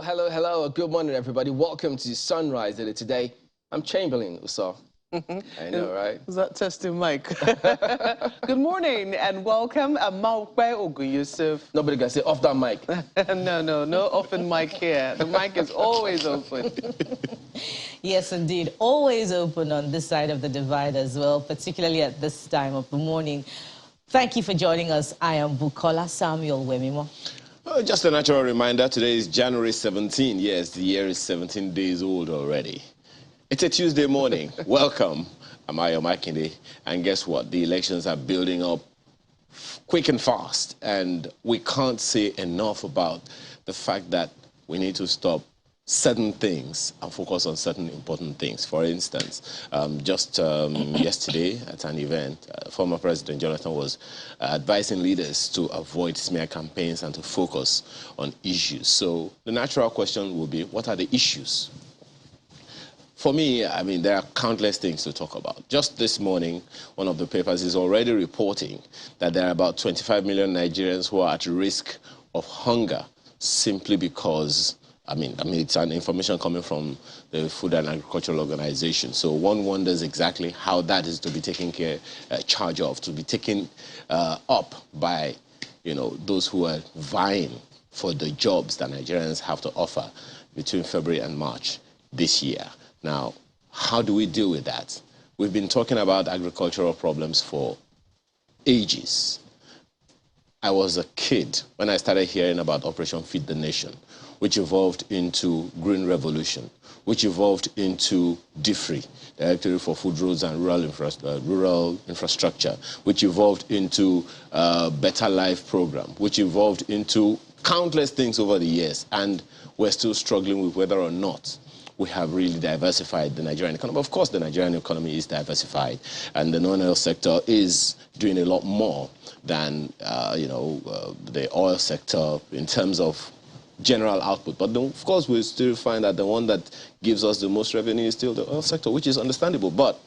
Hello. Good morning, everybody. Welcome to Sunrise Daily today. I'm Chamberlain Uso. I know, right? Is that testing mic? Good morning and welcome. I'm Maukwe Ogu Yusuf. Nobody can say off that mic. No open mic here. The mic is always open. Yes, indeed. Always open on this side of the divide as well, particularly at this time of the morning. Thank you for joining us. I am Bukola Samuel Wemimo. Just a natural reminder, today is January 17. Yes, the year is 17 days old already. It's a Tuesday morning. Welcome. I'm Ayo Makinde. And guess what? The elections are building up quick and fast. And we can't say enough about the fact that we need to stop certain things and focus on certain important things. For instance, yesterday at an event, former President Jonathan was advising leaders to avoid smear campaigns and to focus on issues. So the natural question will be, what are the issues? For me, I mean, there are countless things to talk about. Just this morning, one of the papers is already reporting that there are about 25 million Nigerians who are at risk of hunger simply because, I mean, it's an information coming from the Food and Agricultural Organization. So one wonders exactly how that is to be taken charge of, to be taken up by, those who are vying for the jobs that Nigerians have to offer between February and March this year. Now, how do we deal with that? We've been talking about agricultural problems for ages. I was a kid when I started hearing about Operation Feed the Nation, which evolved into Green Revolution, which evolved into DFRI, Directory for Food, Roads and Rural Infrastructure, which evolved into Better Life Program, which evolved into countless things over the years. And we're still struggling with whether or not we have really diversified the Nigerian economy. Of course, the Nigerian economy is diversified, and the non-oil sector is doing a lot more than, the oil sector in terms of general output. But of course, we still find that the one that gives us the most revenue is still the oil sector, which is understandable. But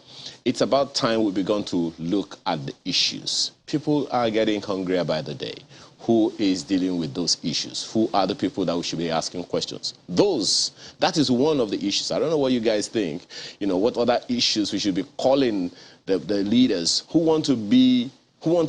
it's about time we began to look at the issues. People are getting hungrier by the day. Who is dealing with those issues? Who are the people that we should be asking questions? That is one of the issues. I don't know what you guys think. What other issues we should be calling the leaders who want to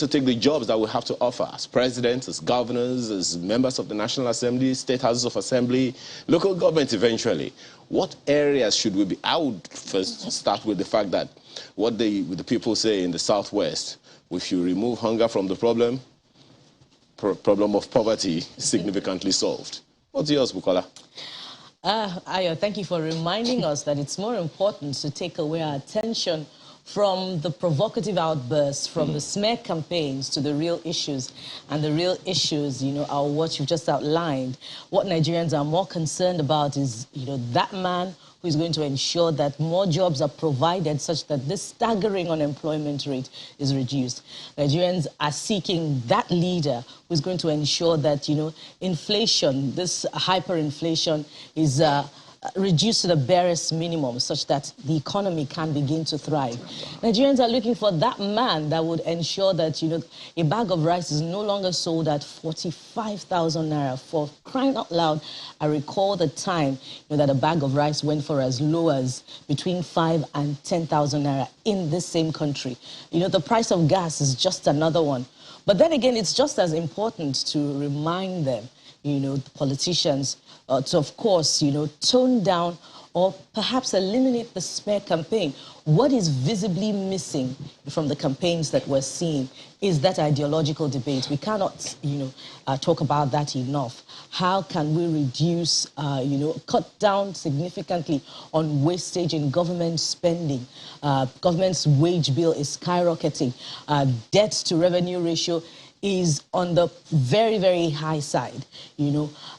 take the jobs that we have to offer as presidents, as governors, as members of the National Assembly, state houses of assembly, local government eventually. What areas should we be? I would first start with the fact that what the people say in the Southwest, if you remove hunger from the problem of poverty is significantly solved. What's yours, Bukola? Ayo, thank you for reminding us that it's more important to take away our attention from the provocative outbursts, from the smear campaigns to the real issues. And the real issues, are what you've just outlined. What Nigerians are more concerned about is, that man who is going to ensure that more jobs are provided such that this staggering unemployment rate is reduced. Nigerians are seeking that leader who is going to ensure that, inflation, this hyperinflation is reduced to the barest minimum such that the economy can begin to thrive. Nigerians are looking for that man that would ensure that, a bag of rice is no longer sold at 45,000 naira. For crying out loud, I recall the time that a bag of rice went for as low as between 5,000 and 10,000 naira in this same country. The price of gas is just another one. But then again, it's just as important to remind them, the politicians, to, of course, tone down or perhaps eliminate the smear campaign. What is visibly missing from the campaigns that we're seeing is that ideological debate. We cannot, talk about that enough. How can we reduce, cut down significantly on wastage in government spending? Government's wage bill is skyrocketing. Debt to revenue ratio is on the very, very high side,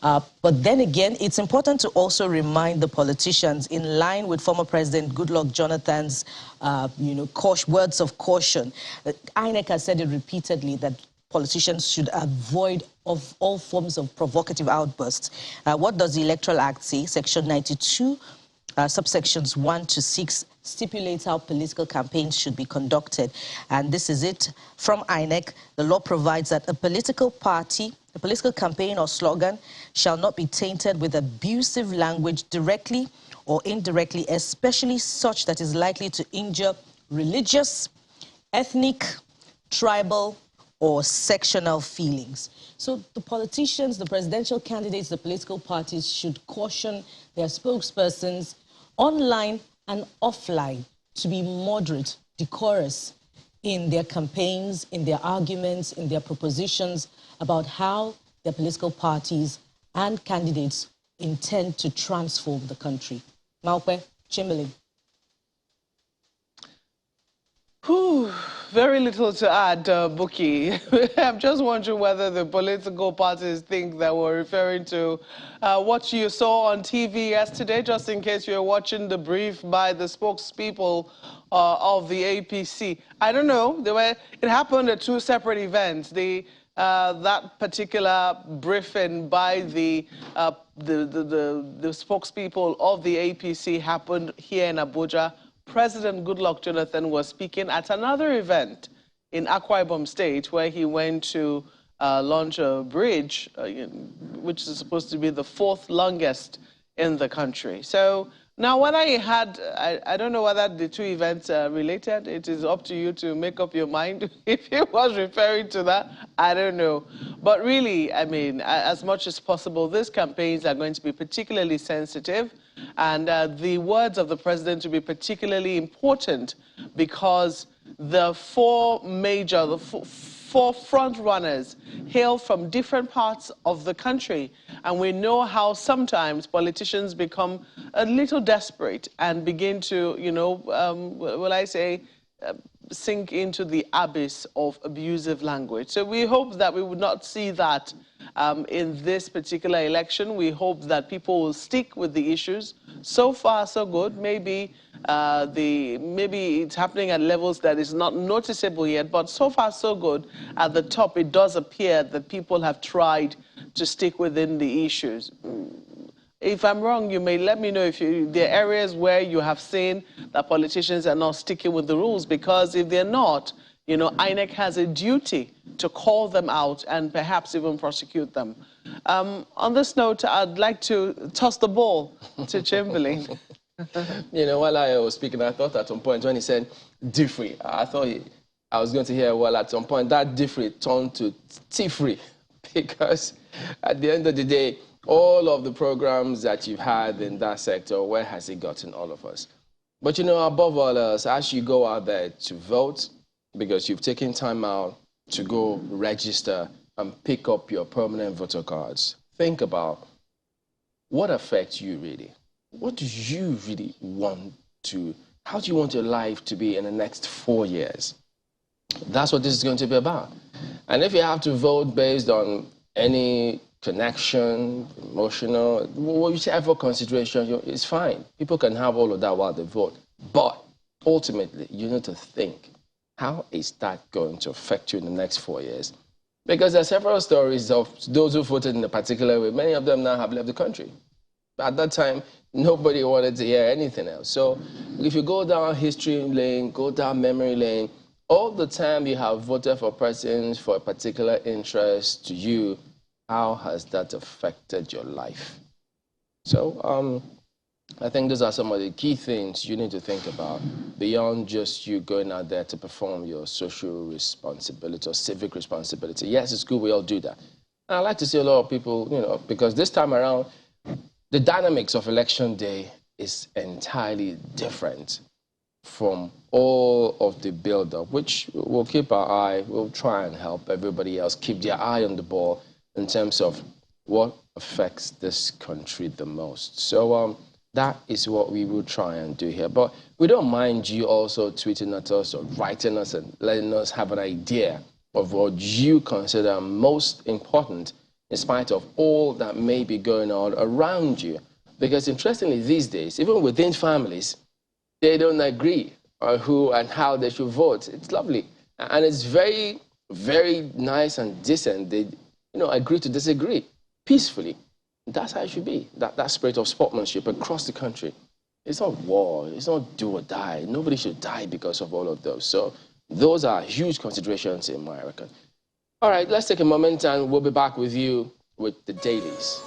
But then again, it's important to also remind the politicians, in line with former President Goodluck Jonathan's, words of caution. INEC has said it repeatedly that politicians should avoid of all forms of provocative outbursts. What does the Electoral Act say? Section 92 subsections 1 to 6 stipulates how political campaigns should be conducted. And this is it from INEC. The law provides that a political party, a political campaign or slogan shall not be tainted with abusive language directly or indirectly, especially such that is likely to injure religious, ethnic, tribal, or sectional feelings. So the politicians, the presidential candidates, the political parties should caution their spokespersons online and offline to be moderate, decorous in their campaigns, in their arguments, in their propositions about how their political parties and candidates intend to transform the country. Maokwe, Chamberlain. Very little to add, Buki. I'm just wondering whether the political parties think that we're referring to what you saw on TV yesterday, just in case you're watching the brief by the spokespeople of the APC. I don't know. It happened at two separate events. That particular briefing by the spokespeople of the APC happened here in Abuja. President Goodluck Jonathan was speaking at another event in Akwa Ibom State, where he went to launch a bridge, which is supposed to be the 4th longest in the country. So now when I don't know whether the two events are related. It is up to you to make up your mind. If he was referring to that, I don't know. But really, I mean, as much as possible, these campaigns are going to be particularly sensitive. And the words of the president will be particularly important because the four front runners hail from different parts of the country. And we know how sometimes politicians become a little desperate and begin to, sink into the abyss of abusive language. So we hope that we would not see that in this particular election. We hope that people will stick with the issues. So far, so good. Maybe it's happening at levels that is not noticeable yet, but so far, so good. At the top, it does appear that people have tried to stick within the issues. If I'm wrong, you may let me know if there are areas where you have seen that politicians are not sticking with the rules, because if they're not, INEC has a duty to call them out and perhaps even prosecute them. On this note, I'd like to toss the ball to Chamberlain. While I was speaking, I thought at some point when he said different, I thought I was going to hear, well, at some point that different turned to tea-free, because at the end of the day, all of the programs that you've had in that sector, where has it gotten all of us? But above all else, as you go out there to vote, because you've taken time out to go register and pick up your permanent voter cards, think about what affects you really. What do you really want to, how do you want your life to be in the next 4 years? That's what this is going to be about. And if you have to vote based on any connection, emotional, whichever consideration, it's fine. People can have all of that while they vote. But ultimately, you need to think, how is that going to affect you in the next 4 years? Because there are several stories of those who voted in a particular way. Many of them now have left the country. At that time, nobody wanted to hear anything else. So if you go down history lane, go down memory lane, all the time you have voted for persons for a particular interest to you, how has that affected your life? So I think those are some of the key things you need to think about beyond just you going out there to perform your social responsibility or civic responsibility. Yes, it's good we all do that. And I like to see a lot of people, because this time around, the dynamics of election day is entirely different from all of the build-up, which we'll keep our eye, we'll try and help everybody else keep their eye on the ball in terms of what affects this country the most. So that is what we will try and do here. But we don't mind you also tweeting at us or writing us and letting us have an idea of what you consider most important in spite of all that may be going on around you. Because interestingly, these days, even within families, they don't agree on who and how they should vote. It's lovely. And it's very, very nice and decent. They agree to disagree peacefully. That's how it should be. That spirit of sportsmanship across the country It's not war. It's not do or die. Nobody should die because of all of those. So those are huge considerations in my record. All right, let's take a moment and we'll be back with you with the dailies.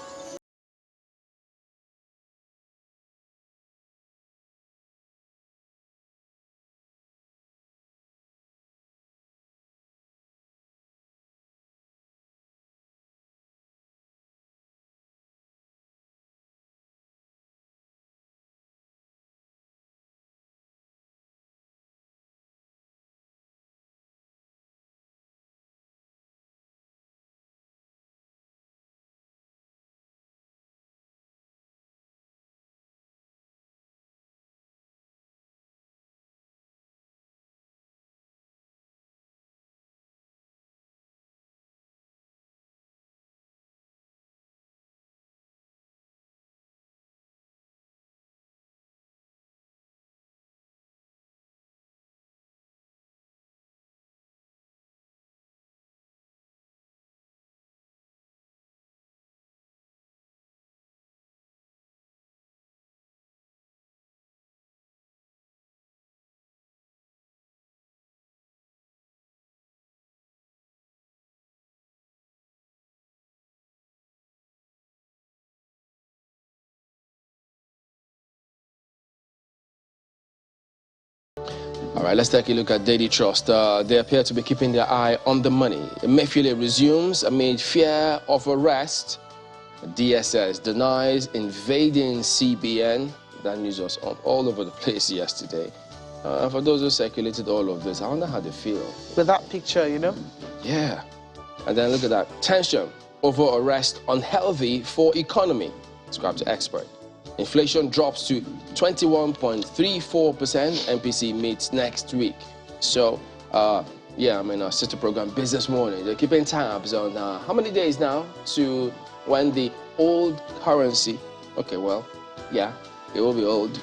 All right, let's take a look at Daily Trust. They appear to be keeping their eye on the money. Emefiele resumes amid fear of arrest. DSS denies invading CBN. That news was all over the place yesterday. For those who circulated all of this, I wonder how they feel. With that picture, you know? Yeah. And then look at that. Tension over arrest unhealthy for economy. Described to expert. Inflation drops to 21.34%. MPC meets next week. So, yeah, I mean, our sister program, Business Morning, they're keeping tabs on how many days now to when the old currency, okay, well, yeah, it will be old,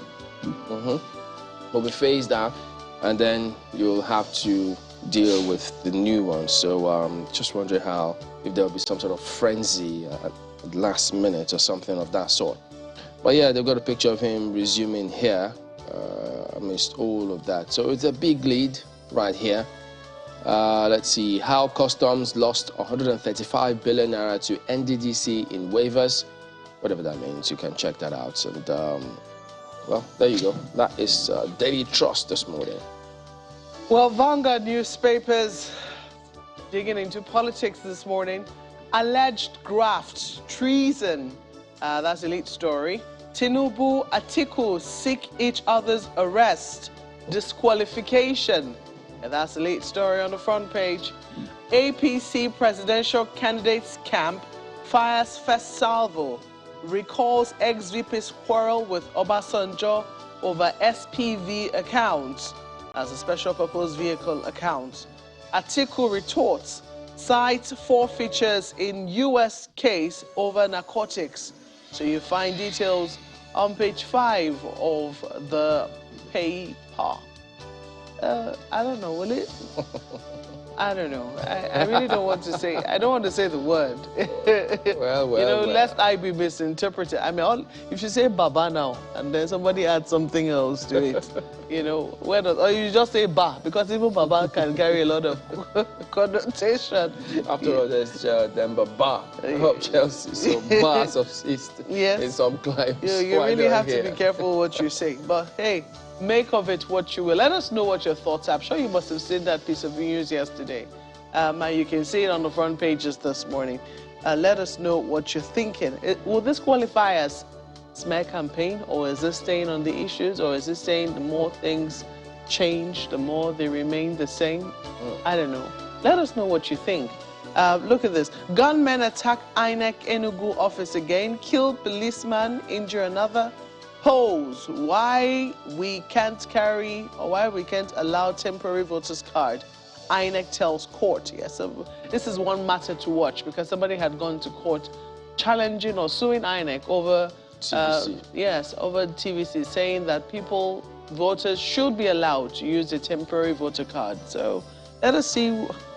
will be phased out, and then you'll have to deal with the new one. So, just wondering if there'll be some sort of frenzy at the last minute or something of that sort. But yeah, they've got a picture of him resuming here amidst all of that. So it's a big lead right here. Let's see how customs lost 135 billion naira to NDDC in waivers. Whatever that means, you can check that out. And well, there you go. That is Daily Trust this morning. Well, Vanguard newspapers digging into politics this morning. Alleged graft, treason. That's a lead story. Tinubu, Atiku seek each other's arrest, disqualification. And that's the lead story on the front page. APC presidential candidates camp fires first salvo, recalls ex-VP's quarrel with Obasanjo over SPV accounts as a special purpose vehicle account. Atiku retorts, cites forfeitures in U.S. case over narcotics. So you find details on page 5 of the paper. I don't know, will it? I don't know. I really don't want to say, I don't want to say the word. Well, you know, lest I be misinterpreted. I mean, if you say Baba now, and then somebody adds something else to it, you know, or you just say Ba, because even Baba can carry a lot of connotation. After all, there's then Baba of Chelsea, so Ba subsist in some climes. You really have to be careful what you say. But hey, make of it what you will. Let us know what your thoughts are. I'm sure you must have seen that piece of news yesterday. And you can see it on the front pages this morning. Let us know what you're thinking. Will this qualify as smear campaign, or is this staying on the issues, or is this saying the more things change, the more they remain the same? I don't know. Let us know what you think. Look at this. Gunmen attack INEC Enugu office again, killed policeman, injure another. Pose why we can't carry, or why we can't allow temporary voters card. INEC tells court. Yes, so this is one matter to watch, because somebody had gone to court challenging or suing INEC over TVC. Over TVC, saying that voters should be allowed to use the temporary voter card. So let us see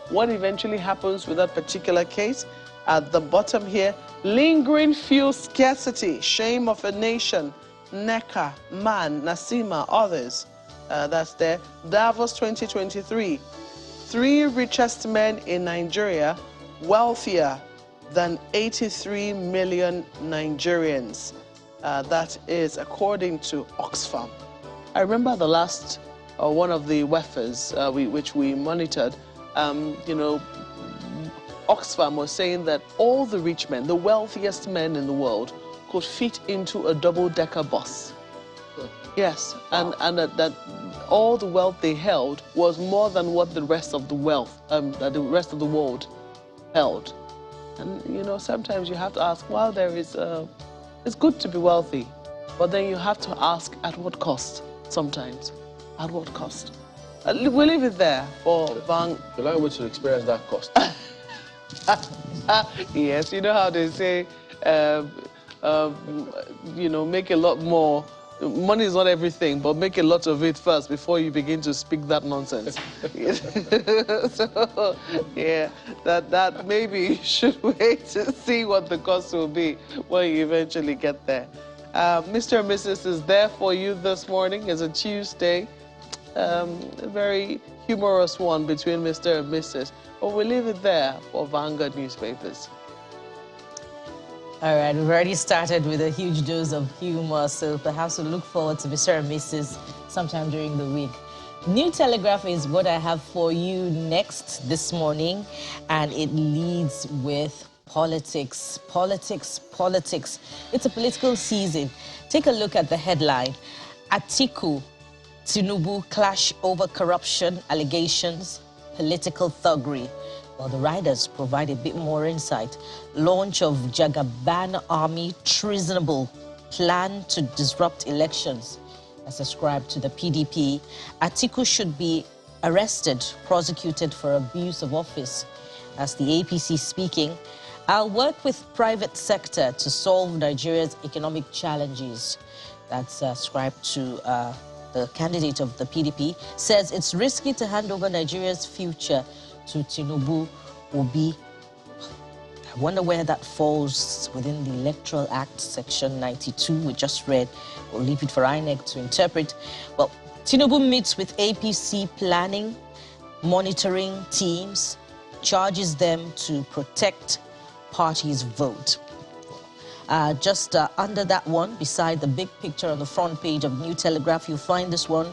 what eventually happens with that particular case. At the bottom here, lingering fuel scarcity, shame of a nation. Neka, Man, Nasima, others. That's there. Davos 2023. 3 richest men in Nigeria wealthier than 83 million Nigerians. That is according to Oxfam. I remember the last one of the WEFers which we monitored. You know, Oxfam was saying that all the rich men, the wealthiest men in the world, could fit into a double-decker bus. Yes, wow. and that all the wealth they held was more than what the rest of the that the rest of the world held. And you know, sometimes you have to ask, well, it's good to be wealthy, but then you have to ask at what cost. Sometimes, at what cost? We'll leave it there for Van. The language to experience that cost. Yes, you know how they say, you know, make a lot more. Money is not everything, but make a lot of it first before you begin to speak that nonsense. So, yeah, that maybe you should wait to see what the cost will be when you eventually get there. Mr. and Mrs. is there for you this morning. It's a Tuesday. A very humorous one between Mr. and Mrs. But we'll leave it there for Vanguard newspapers. All right, we've already started with a huge dose of humor, so perhaps we'll look forward to Mr. and Mrs. sometime during the week. New Telegraph is what I have for you next this morning, and it leads with politics, politics, politics. It's a political season. Take a look at the headline. Atiku, Tinubu clash over corruption allegations, political thuggery. Well, the riders provide a bit more insight. Launch of Jagaban Army treasonable plan to disrupt elections. As ascribed to the PDP, Atiku should be arrested, prosecuted for abuse of office. As the APC speaking, I'll work with private sector to solve Nigeria's economic challenges. That's ascribed to the candidate of the PDP, says it's risky to hand over Nigeria's future to Tinubu. Obi. I wonder where that falls within the Electoral Act, Section 92, we just read. We'll leave it for INEC to interpret. Well, Tinubu meets with APC planning, monitoring teams, charges them to protect party's vote. Just under that one, beside the big picture on the front page of New Telegraph, you'll find this one.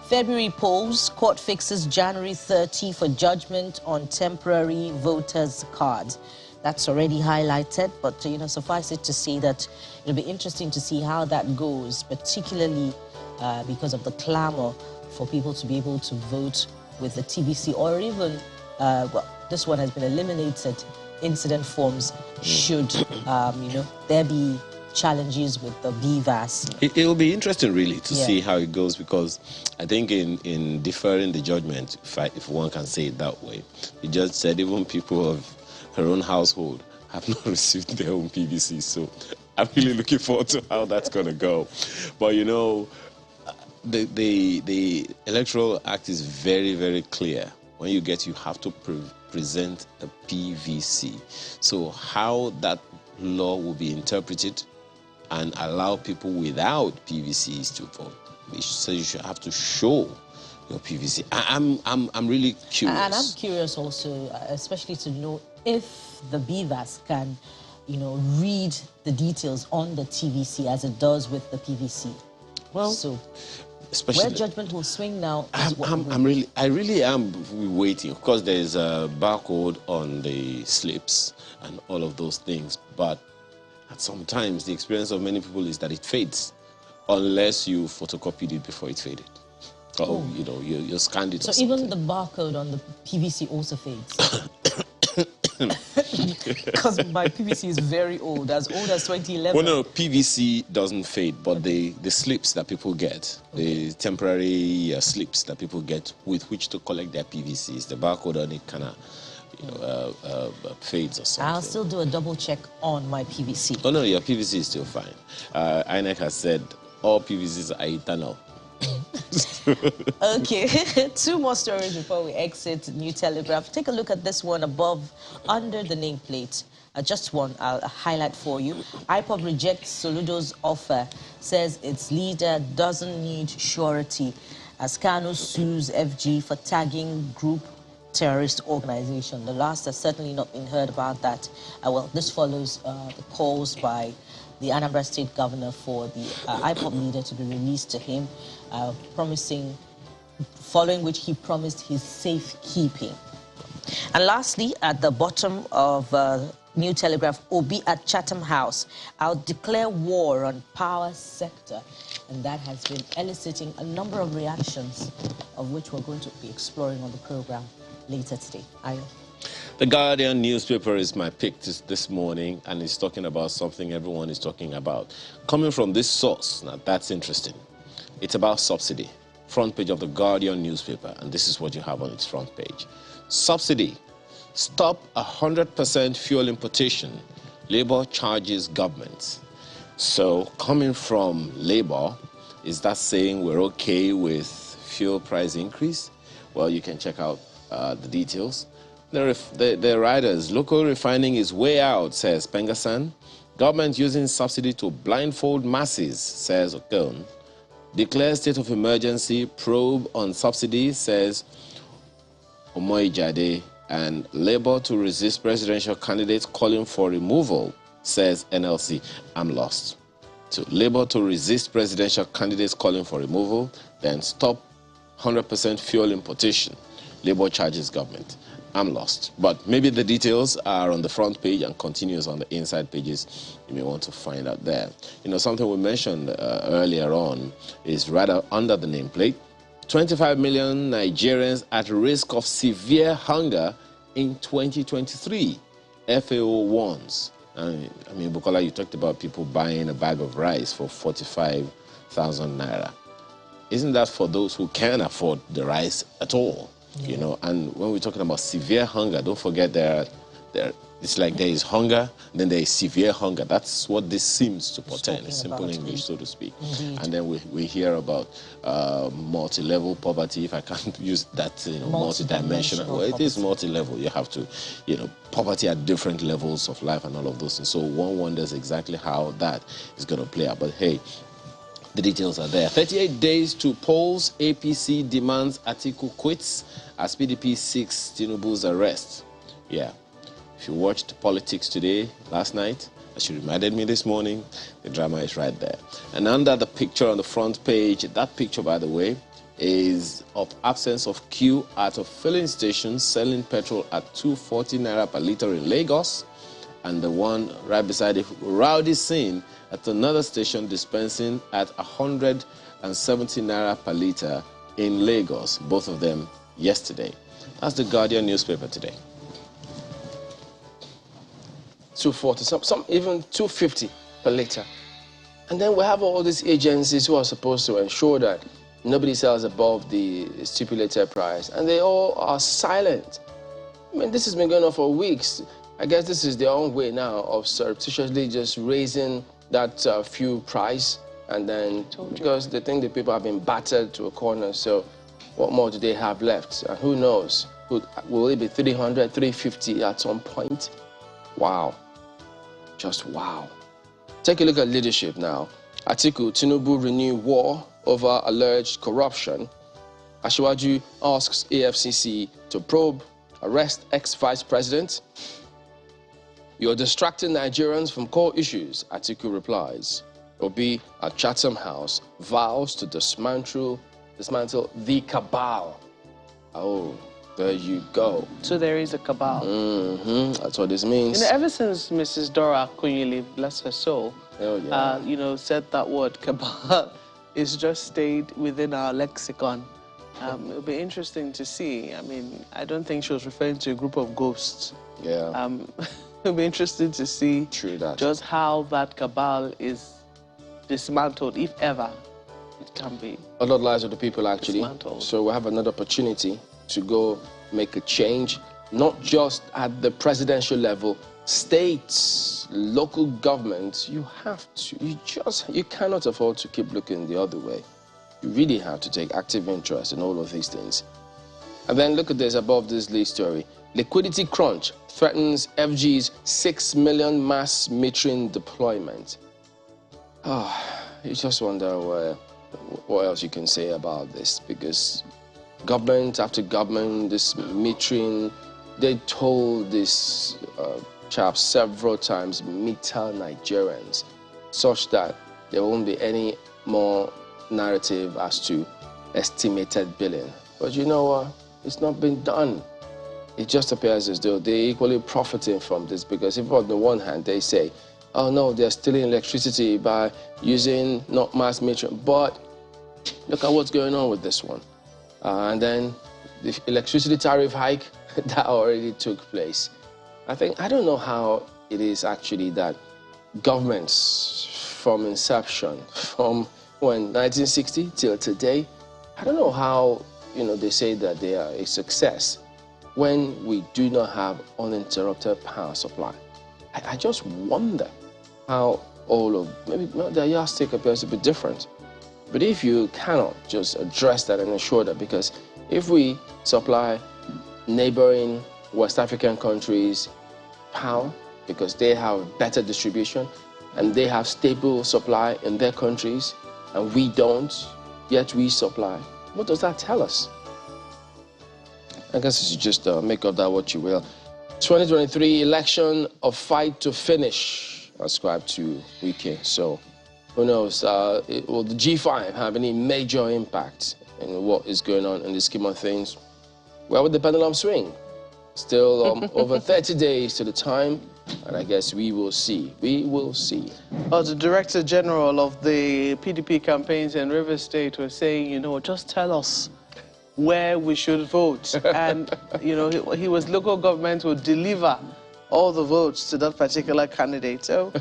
February polls, court fixes January 30 for judgment on temporary voters' cards. That's already highlighted, but you know, suffice it to say that it'll be interesting to see how that goes, particularly because of the clamor for people to be able to vote with the TVC, or even, well, this one has been eliminated, incident forms, should, you know, there be challenges with the BVAS. It'll be interesting, really, to see how it goes, because I think in deferring the judgment, if one can say it that way, the judge said even people of her own household have not received their own PVC. So I'm really looking forward to how that's going to go. But, you know, the Electoral Act is very, very clear. When you have to present a PVC. So how that law will be interpreted and allow people without PVCs to vote. So you should have to show your PVC. I'm really curious. And I'm curious also, especially to know if the BVAS can, you know, read the details on the TVC as it does with the PVC. Well, so especially where judgment will swing now. I really am waiting. Of course, there's a barcode on the slips and all of those things, but sometimes the experience of many people is that it fades unless you photocopied it before it faded. Or, you know, you scanned it. So even the barcode on the PVC also fades? Because my PVC is very old as 2011. Well, no, PVC doesn't fade, but the slips that people get, the temporary slips that people get with which to collect their PVCs, the barcode on it kind of, you know, fades or something. I'll still do a double check on my PVC. Oh no, your PVC is still fine. INEC has said all PVCs are eternal. Okay, 2 more stories before we exit New Telegraph. Take a look at this one above, under the nameplate. just one I'll highlight for you. IPOB rejects Soludo's offer, says its leader doesn't need surety, as Kanu sues FG for tagging group terrorist organization. The last has certainly not been heard about that. Well, this follows the calls by the Anambra State Governor for the IPOB leader to be released to him, following which he promised his safekeeping. And lastly, at the bottom of New Telegraph, Obi at Chatham House, I'll declare war on power sector. And that has been eliciting a number of reactions, of which we're going to be exploring on the program later today. Ayo. The Guardian newspaper is my pick this morning, and it's talking about something everyone is talking about. Coming from this source, now that's interesting. It's about subsidy. Front page of the Guardian newspaper, and this is what you have on its front page. Subsidy. Stop 100% fuel importation. Labour charges government. So coming from Labour, is that saying we're okay with fuel price increase? Well, you can check out the details. The writers, local refining is way out, says Pengasan. Government using subsidy to blindfold masses, says Okon. Declare state of emergency, probe on subsidy, says Omoijade. And Labour to resist presidential candidates calling for removal, says NLC. I'm lost. So Labour to resist presidential candidates calling for removal, then stop 100% fuel importation. Labour charges government. I'm lost. But maybe the details are on the front page and continues on the inside pages. You may want to find out there. You know, something we mentioned earlier on is rather under the nameplate. 25 million Nigerians at risk of severe hunger in 2023. FAO warns. I mean, Bukola, you talked about people buying a bag of rice for 45,000 naira. Isn't that for those who can't afford the rice at all? Yeah. You know, and when we're talking about severe hunger, don't forget it's like there is hunger, then there is severe hunger. That's what this seems to portend, in simple English, so to speak. Indeed. And then we hear about multi-level poverty, if I can't use that, you know, multi-dimensional. Well, it is multi-level. You have to, you know, poverty at different levels of life and all of those things. So one wonders exactly how that is going to play out. But hey, the details are there. 38 days to polls. APC demands Atiku quits as PDP seeks Tinubu's arrest. Yeah. If you watched Politics Today last night, as you reminded me this morning, the drama is right there. And under the picture on the front page, that picture, by the way, is of absence of queue at a filling station selling petrol at 240 naira per litre in Lagos, and the one right beside it, rowdy scene at another station dispensing at 170 naira per litre in Lagos, both of them yesterday. That's the Guardian newspaper today. 240, some even 250 per litre. And then we have all these agencies who are supposed to ensure that nobody sells above the stipulated price, and they all are silent. I mean, this has been going on for weeks. I guess this is their own way now of surreptitiously just raising that fuel price, and then because they think the people have been battered to a corner, so what more do they have left? And who knows? Will it be 300, 350 at some point? Wow. Just wow. Take a look at leadership now. Atiku, Tinubu renew war over alleged corruption. Asiwaju asks AFCC to probe, arrest ex-vice president. You're distracting Nigerians from core issues, Atiku replies. Obi at Chatham House vows to dismantle the cabal. Oh, there you go. So there is a cabal. That's what this means. You know, ever since Mrs. Dora Kunyili, bless her soul, you know, said that word cabal, it's just stayed within our lexicon. It'll be interesting to see. I mean, I don't think she was referring to a group of ghosts. Yeah. It'll be interesting to see just how that cabal is dismantled, if ever it can be. A lot lies with the people, actually. Dismantled. So we have another opportunity to go make a change, not just at the presidential level, states, local governments. You have to, you cannot afford to keep looking the other way. You really have to take active interest in all of these things. And then look at this above this lead story. Liquidity crunch threatens FG's 6 million mass metering deployment. You just wonder what else you can say about this, because government after government, this metering, they told this chaps several times, meter Nigerians, such that there won't be any more narrative as to estimated billing. But you know what? It's not been done. It just appears as though they're equally profiting from this, because if on the one hand they say, oh no, they're stealing electricity by using not mass metering, but look at what's going on with this one. And then the electricity tariff hike, that already took place. I don't know how it is actually that governments from inception, from when 1960 till today, I don't know how, they say that they are a success when we do not have uninterrupted power supply. I just wonder how maybe the yardstick appears to be different. But if you cannot just address that and ensure that, because if we supply neighboring West African countries power because they have better distribution and they have stable supply in their countries and we don't, yet we supply, what does that tell us? I guess you just make of that what you will. 2023 election, a fight to finish, ascribed to Wike. So who knows, will the G5 have any major impact in what is going on in the scheme of things? Where would the pendulum swing? Still over 30 days to the time, and I guess we will see. We will see. Well, the Director General of the PDP campaigns in Rivers State was saying, just tell us where we should vote. And, he was local government would deliver all the votes to that particular candidate. So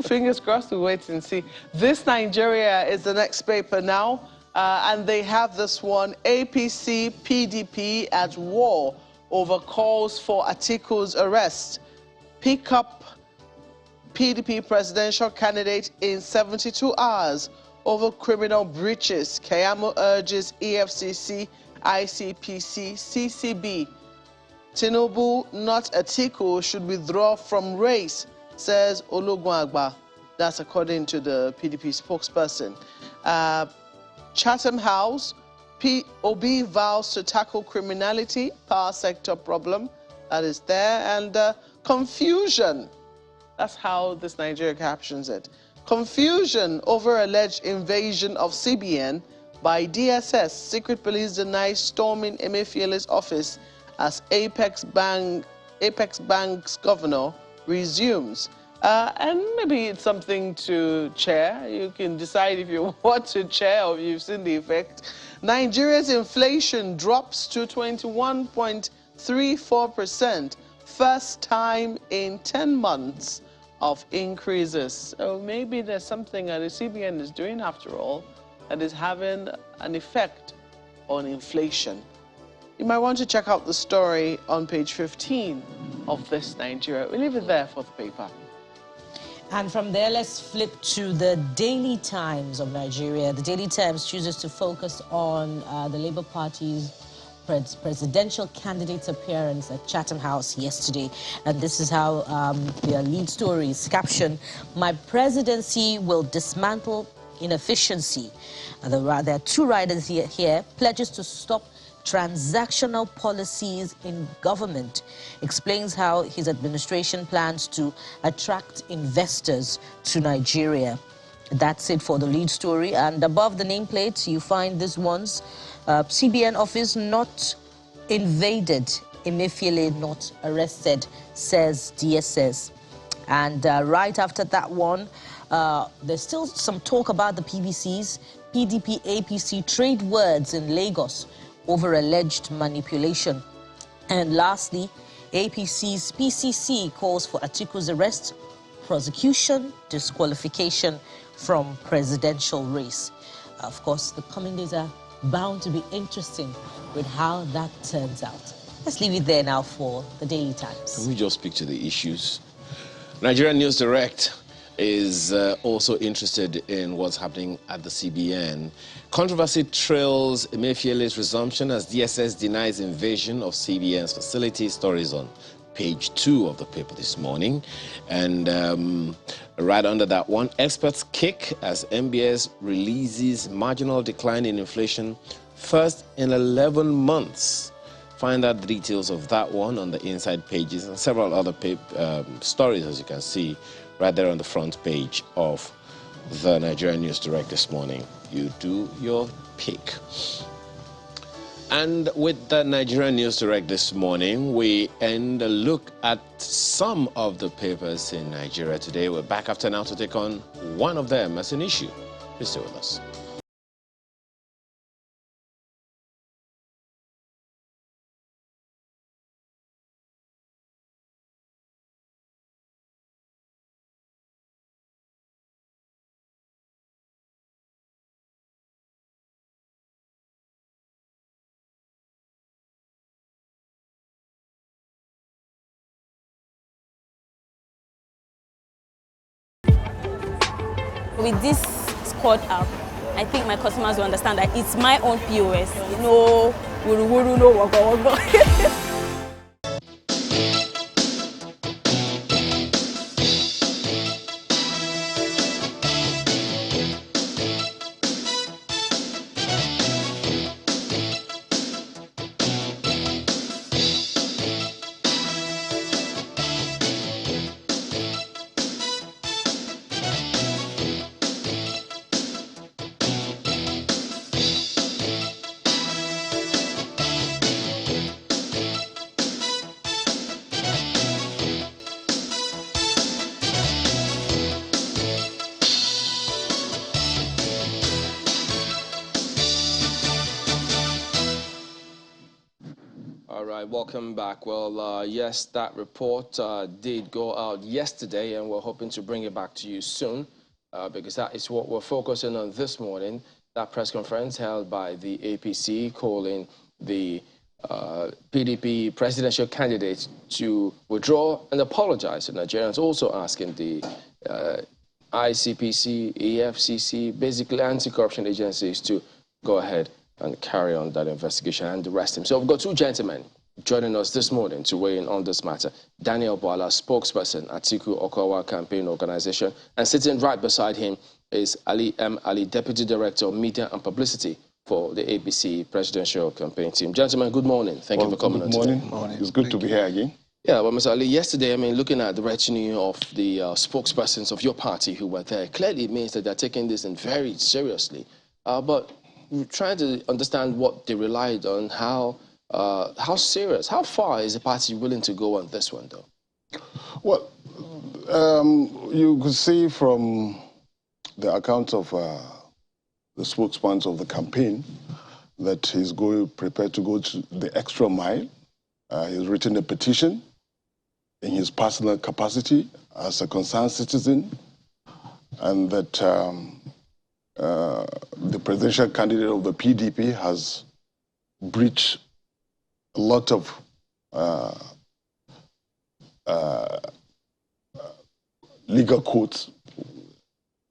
fingers crossed, we wait and see. This Nigeria is the next paper now, and they have this one, APC, PDP at war over calls for Atiku's arrest. Pick up PDP presidential candidate in 72 hours over criminal breaches. Kayamo urges EFCC, ICPC, CCB. Tinubu, not Atiku, should withdraw from race, says Olugunagba. That's according to the PDP spokesperson. Chatham House, Obi vows to tackle criminality, power sector problem that is there, and confusion. That's how this Nigeria captions it. Confusion over alleged invasion of CBN by DSS. Secret police denies storming Emefiele's office as Apex Bank's governor resumes. And maybe it's something to chair. You can decide if you want to chair or if you've seen the effect. Nigeria's inflation drops to 21.34%. First time in 10 months of increases. So maybe there's something that the CBN is doing after all that is having an effect on inflation. You might want to check out the story on page 15 of this Nigeria. We'll leave it there for the paper. And from there, let's flip to the Daily Times of Nigeria. The Daily Times chooses to focus on the Labour Party's presidential candidate's appearance at Chatham House yesterday. And this is how their lead story is captioned: "My presidency will dismantle inefficiency." And there are two riders here, pledges to stop transactional policies in government, explains how his administration plans to attract investors to Nigeria. That's it for the lead story. And above the nameplates, you find these ones. CBN office not invaded, Emefiele not arrested, says DSS. And right after that one, there's still some talk about the PVCs, PDP, APC trade words in Lagos over alleged manipulation. And lastly, APC's PCC calls for Atiku's arrest, prosecution, disqualification from presidential race. Of course, the coming days are bound to be interesting with how that turns out. Let's leave it there now for the Daily Times. Can we just speak to the issues? Nigerian News Direct. is also interested in what's happening at the CBN. Controversy trails Emefiele's resumption as DSS denies invasion of CBN's facility. Stories on page 2 of the paper this morning. And right under that one, experts kick as MBS releases marginal decline in inflation first in 11 months. Find out the details of that one on the inside pages and several other stories, as you can see, right there on the front page of the Nigerian News Direct this morning. You do your pick. And with the Nigerian News Direct this morning, we end a look at some of the papers in Nigeria today. We're back after now to take on one of them as an issue. Please stay with us. With this squad app, I think my customers will understand that it's my own POS. No wuru wuru, no waka waka. All right, welcome back. Well, yes, that report did go out yesterday, and we're hoping to bring it back to you soon, because that is what we're focusing on this morning. That press conference held by the APC calling the PDP presidential candidate to withdraw and apologize to Nigerians, also asking the ICPC, EFCC, basically anti-corruption agencies to go ahead and carry on that investigation and arrest him. So we've got two gentlemen joining us this morning to weigh in on this matter. Daniel Boala, spokesperson at Atiku Okawa Campaign Organization, and sitting right beside him is Ali M. Ali, Deputy Director of Media and Publicity for the APC Presidential Campaign Team. Gentlemen, good morning. Thank you for coming on today. Good morning. It's good to be here again. Yeah, well, Mr. Ali, yesterday, I mean, looking at the retinue of the spokespersons of your party who were there, clearly it means that they're taking this in very seriously. But we're trying to understand what they relied on, how serious, how far is the party willing to go on this one, though? Well, you could see from the account of the spokesman of the campaign that he's prepared to go to the extra mile. He's written a petition in his personal capacity as a concerned citizen, and that the presidential candidate of the PDP has breached a lot of legal codes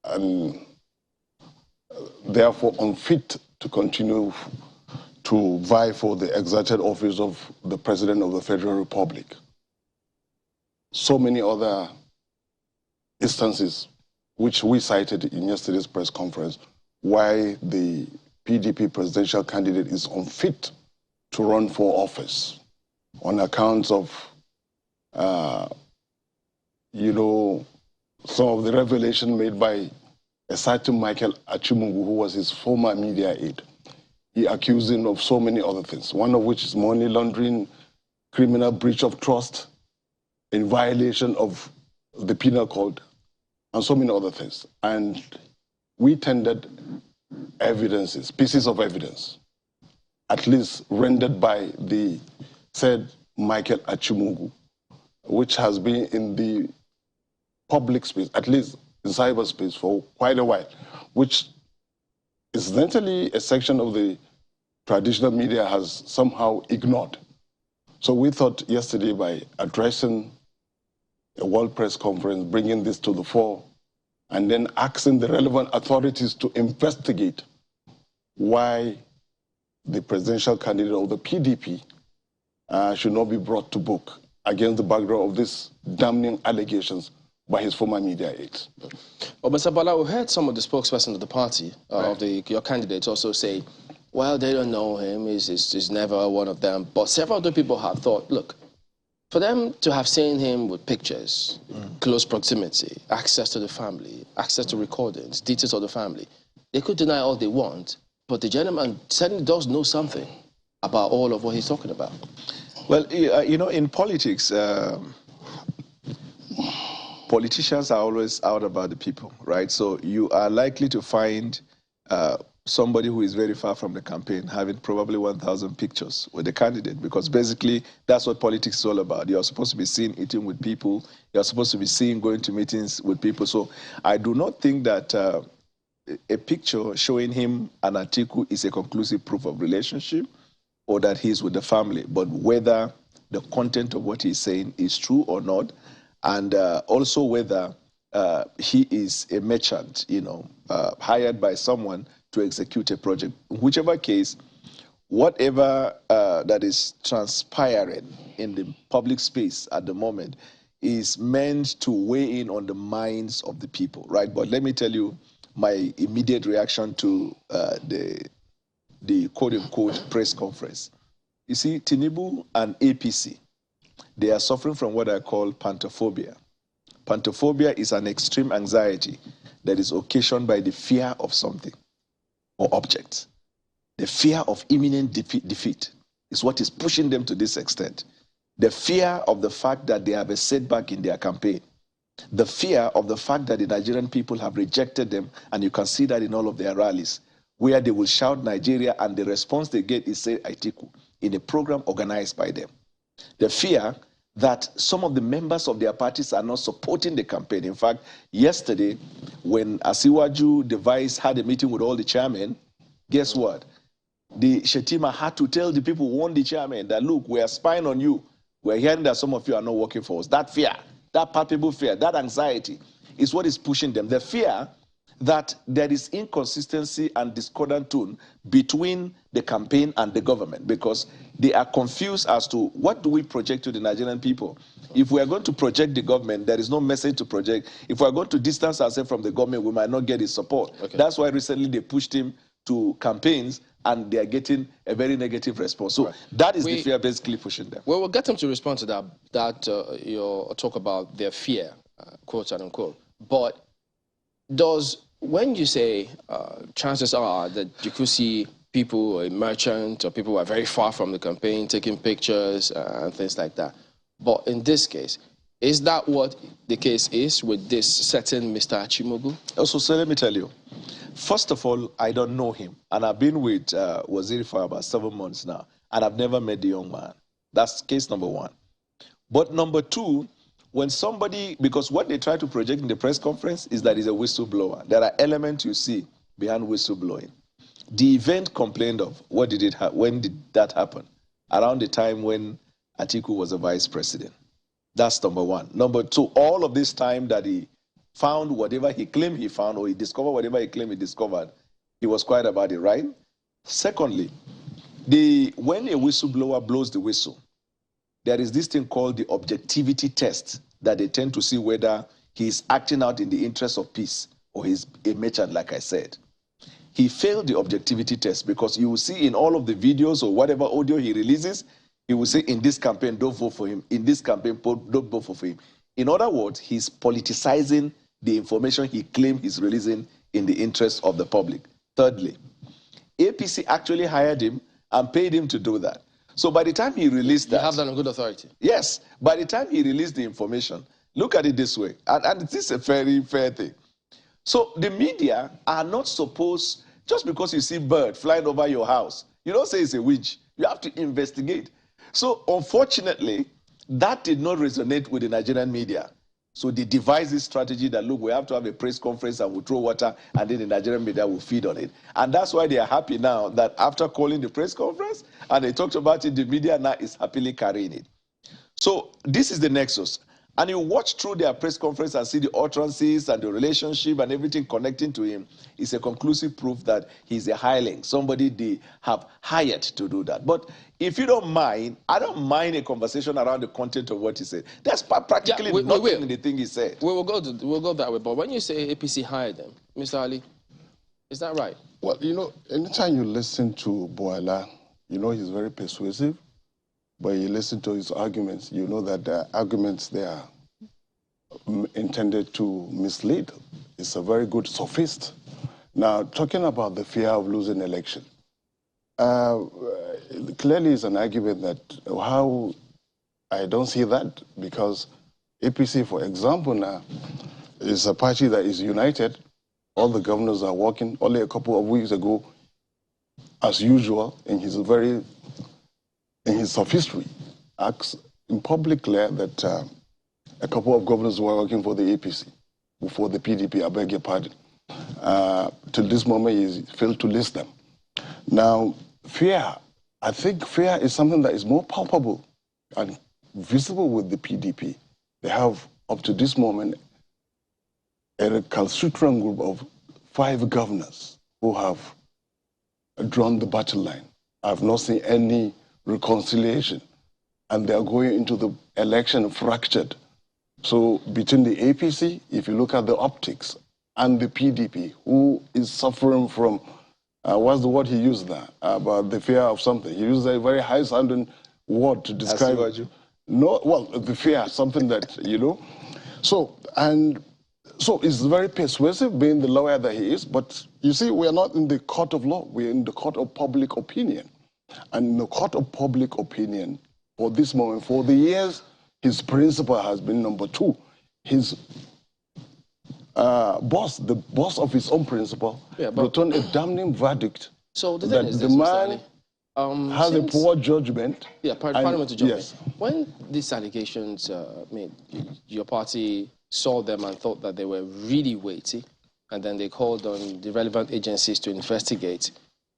and therefore unfit to continue to vie for the exalted office of the President of the Federal Republic. So many other instances which we cited in yesterday's press conference, why the PDP presidential candidate is unfit to run for office on account of, some of the revelation made by a certain Michael Achimugu, who was his former media aide. He accused him of so many other things, one of which is money laundering, criminal breach of trust, in violation of the penal code, and so many other things. And we tendered evidences, pieces of evidence, at least rendered by the said Michael Achimugu, which has been in the public space, at least in cyberspace, for quite a while, which incidentally a section of the traditional media has somehow ignored. So we thought yesterday, by addressing a world press conference, bringing this to the fore, and then asking the relevant authorities to investigate why the presidential candidate of the PDP should not be brought to book against the background of these damning allegations by his former media aides. Well, Mr. Bala, we heard some of the spokesperson of the party, of your candidates, also say, well, they don't know him, he's never one of them. But several other people have thought, look, for them to have seen him with pictures, close proximity, access to the family, access to recordings, details of the family, they could deny all they want, but the gentleman certainly does know something about all of what he's talking about. Well, you know, in politics, politicians are always out about the people, right? So you are likely to find somebody who is very far from the campaign having probably 1,000 pictures with the candidate, because basically that's what politics is all about. You're supposed to be seen eating with people. You're supposed to be seen going to meetings with people. So I do not think that a picture showing him an Atiku is a conclusive proof of relationship or that he's with the family, but whether the content of what he's saying is true or not, and also whether he is a merchant, you know, hired by someone to execute a project. In whichever case, whatever that is transpiring in the public space at the moment is meant to weigh in on the minds of the people, right? But let me tell you my immediate reaction to the quote-unquote press conference. You see, Tinubu and APC, they are suffering from what I call pantophobia. Pantophobia is an extreme anxiety that is occasioned by the fear of something or object. The fear of imminent defeat is what is pushing them to this extent. The fear of the fact that they have a setback in their campaign. The fear of the fact that the Nigerian people have rejected them, and you can see that in all of their rallies, where they will shout Nigeria, and the response they get is say Atiku, in a program organized by them. The fear that some of the members of their parties are not supporting the campaign. In fact, yesterday, when Asiwaju, the vice, had a meeting with all the chairmen, guess what? The Shetima had to tell the people who won the chairman that, look, we are spying on you. We're hearing that some of you are not working for us. That fear, that palpable fear, that anxiety is what is pushing them. The fear that there is inconsistency and discordant tone between the campaign and the government, because they are confused as to what do we project to the Nigerian people. If we are going to project the government, there is no message to project. If we are going to distance ourselves from the government, we might not get his support. Okay. That's why recently they pushed him to campaigns, and they are getting a very negative response. So that is the fear basically pushing them. Well, we'll get them to respond to that, your talk about their fear, quote and unquote. But when you say chances are that you could see people, a merchant or people who are very far from the campaign taking pictures and things like that. But in this case, is that what the case is with this certain Mr. Achimogu? Also, so let me tell you. First of all, I don't know him. And I've been with Waziri for about 7 months now. And I've never met the young man. That's case number one. But number two, when somebody, because what they try to project in the press conference is that he's a whistleblower. There are elements you see behind whistleblowing. The event complained of, when did that happen? Around the time when Atiku was a vice president. That's number one. Number two, all of this time that he found whatever he claimed he found, or he discovered whatever he claimed he discovered, he was quiet about it, right? Secondly, when a whistleblower blows the whistle, there is this thing called the objectivity test that they tend to see whether he's acting out in the interest of peace or he's a merchant, like I said. He failed the objectivity test because you will see in all of the videos or whatever audio he releases, he will say, in this campaign, don't vote for him. In this campaign, don't vote for him. In other words, he's politicizing the information he claimed he's releasing in the interest of the public. Thirdly, APC actually hired him and paid him to do that. So by the time he released that... You have that on good authority. Yes. By the time he released the information, look at it this way, and this is a very fair thing. So the media are not supposed, just because you see a bird flying over your house, you don't say it's a witch. You have to investigate. So unfortunately, that did not resonate with the Nigerian media. So they devised this strategy that, look, we have to have a press conference and we'll throw water, and then the Nigerian media will feed on it. And that's why they are happy now that after calling the press conference and they talked about it, the media now is happily carrying it. So this is the nexus. and you watch through their press conference and see the utterances and the relationship and everything connecting to him, it's a conclusive proof that he's a hireling, somebody they have hired to do that. But if you don't mind, I don't mind a conversation around the content of what he said. That's practically nothing in the thing he said. We'll go that way. But when you say APC hired them, Mr. Ali, is that right? Well, you know, anytime you listen to Boala, you know he's very persuasive. But you listen to his arguments, you know that the arguments they are intended to mislead. It's a very good sophist. Now, talking about the fear of losing election, clearly it's an argument that how I don't see that, because APC, for example, now is a party that is united. All the governors are working. Only a couple of weeks ago, as usual, in his sophistry, acts in public that a couple of governors were working for the APC, for the PDP, I beg your pardon. Till this moment, he failed to list them. Now, fear, I think fear is something that is more palpable and visible with the PDP. They have, up to this moment, a recalcitrant group of 5 governors who have drawn the battle line. I've not seen any reconciliation, and they are going into the election fractured. So between the APC, if you look at the optics, and the PDP, who is suffering from, what's the word he used there, about the fear of something? He used a very high-sounding word to describe it. No, well, the fear, something that, you know. So it's very persuasive, being the lawyer that he is, but you see, we are not in the court of law, we're in the court of public opinion. And in the court of public opinion, for this moment, for the years, his principal has been number 2. His boss, the boss of his own principal, returned a damning verdict. So the that thing is the this, man has a poor judgment. Yeah, pardon me to jump yes. in. When these allegations, your party saw them and thought that they were really weighty, and then they called on the relevant agencies to investigate.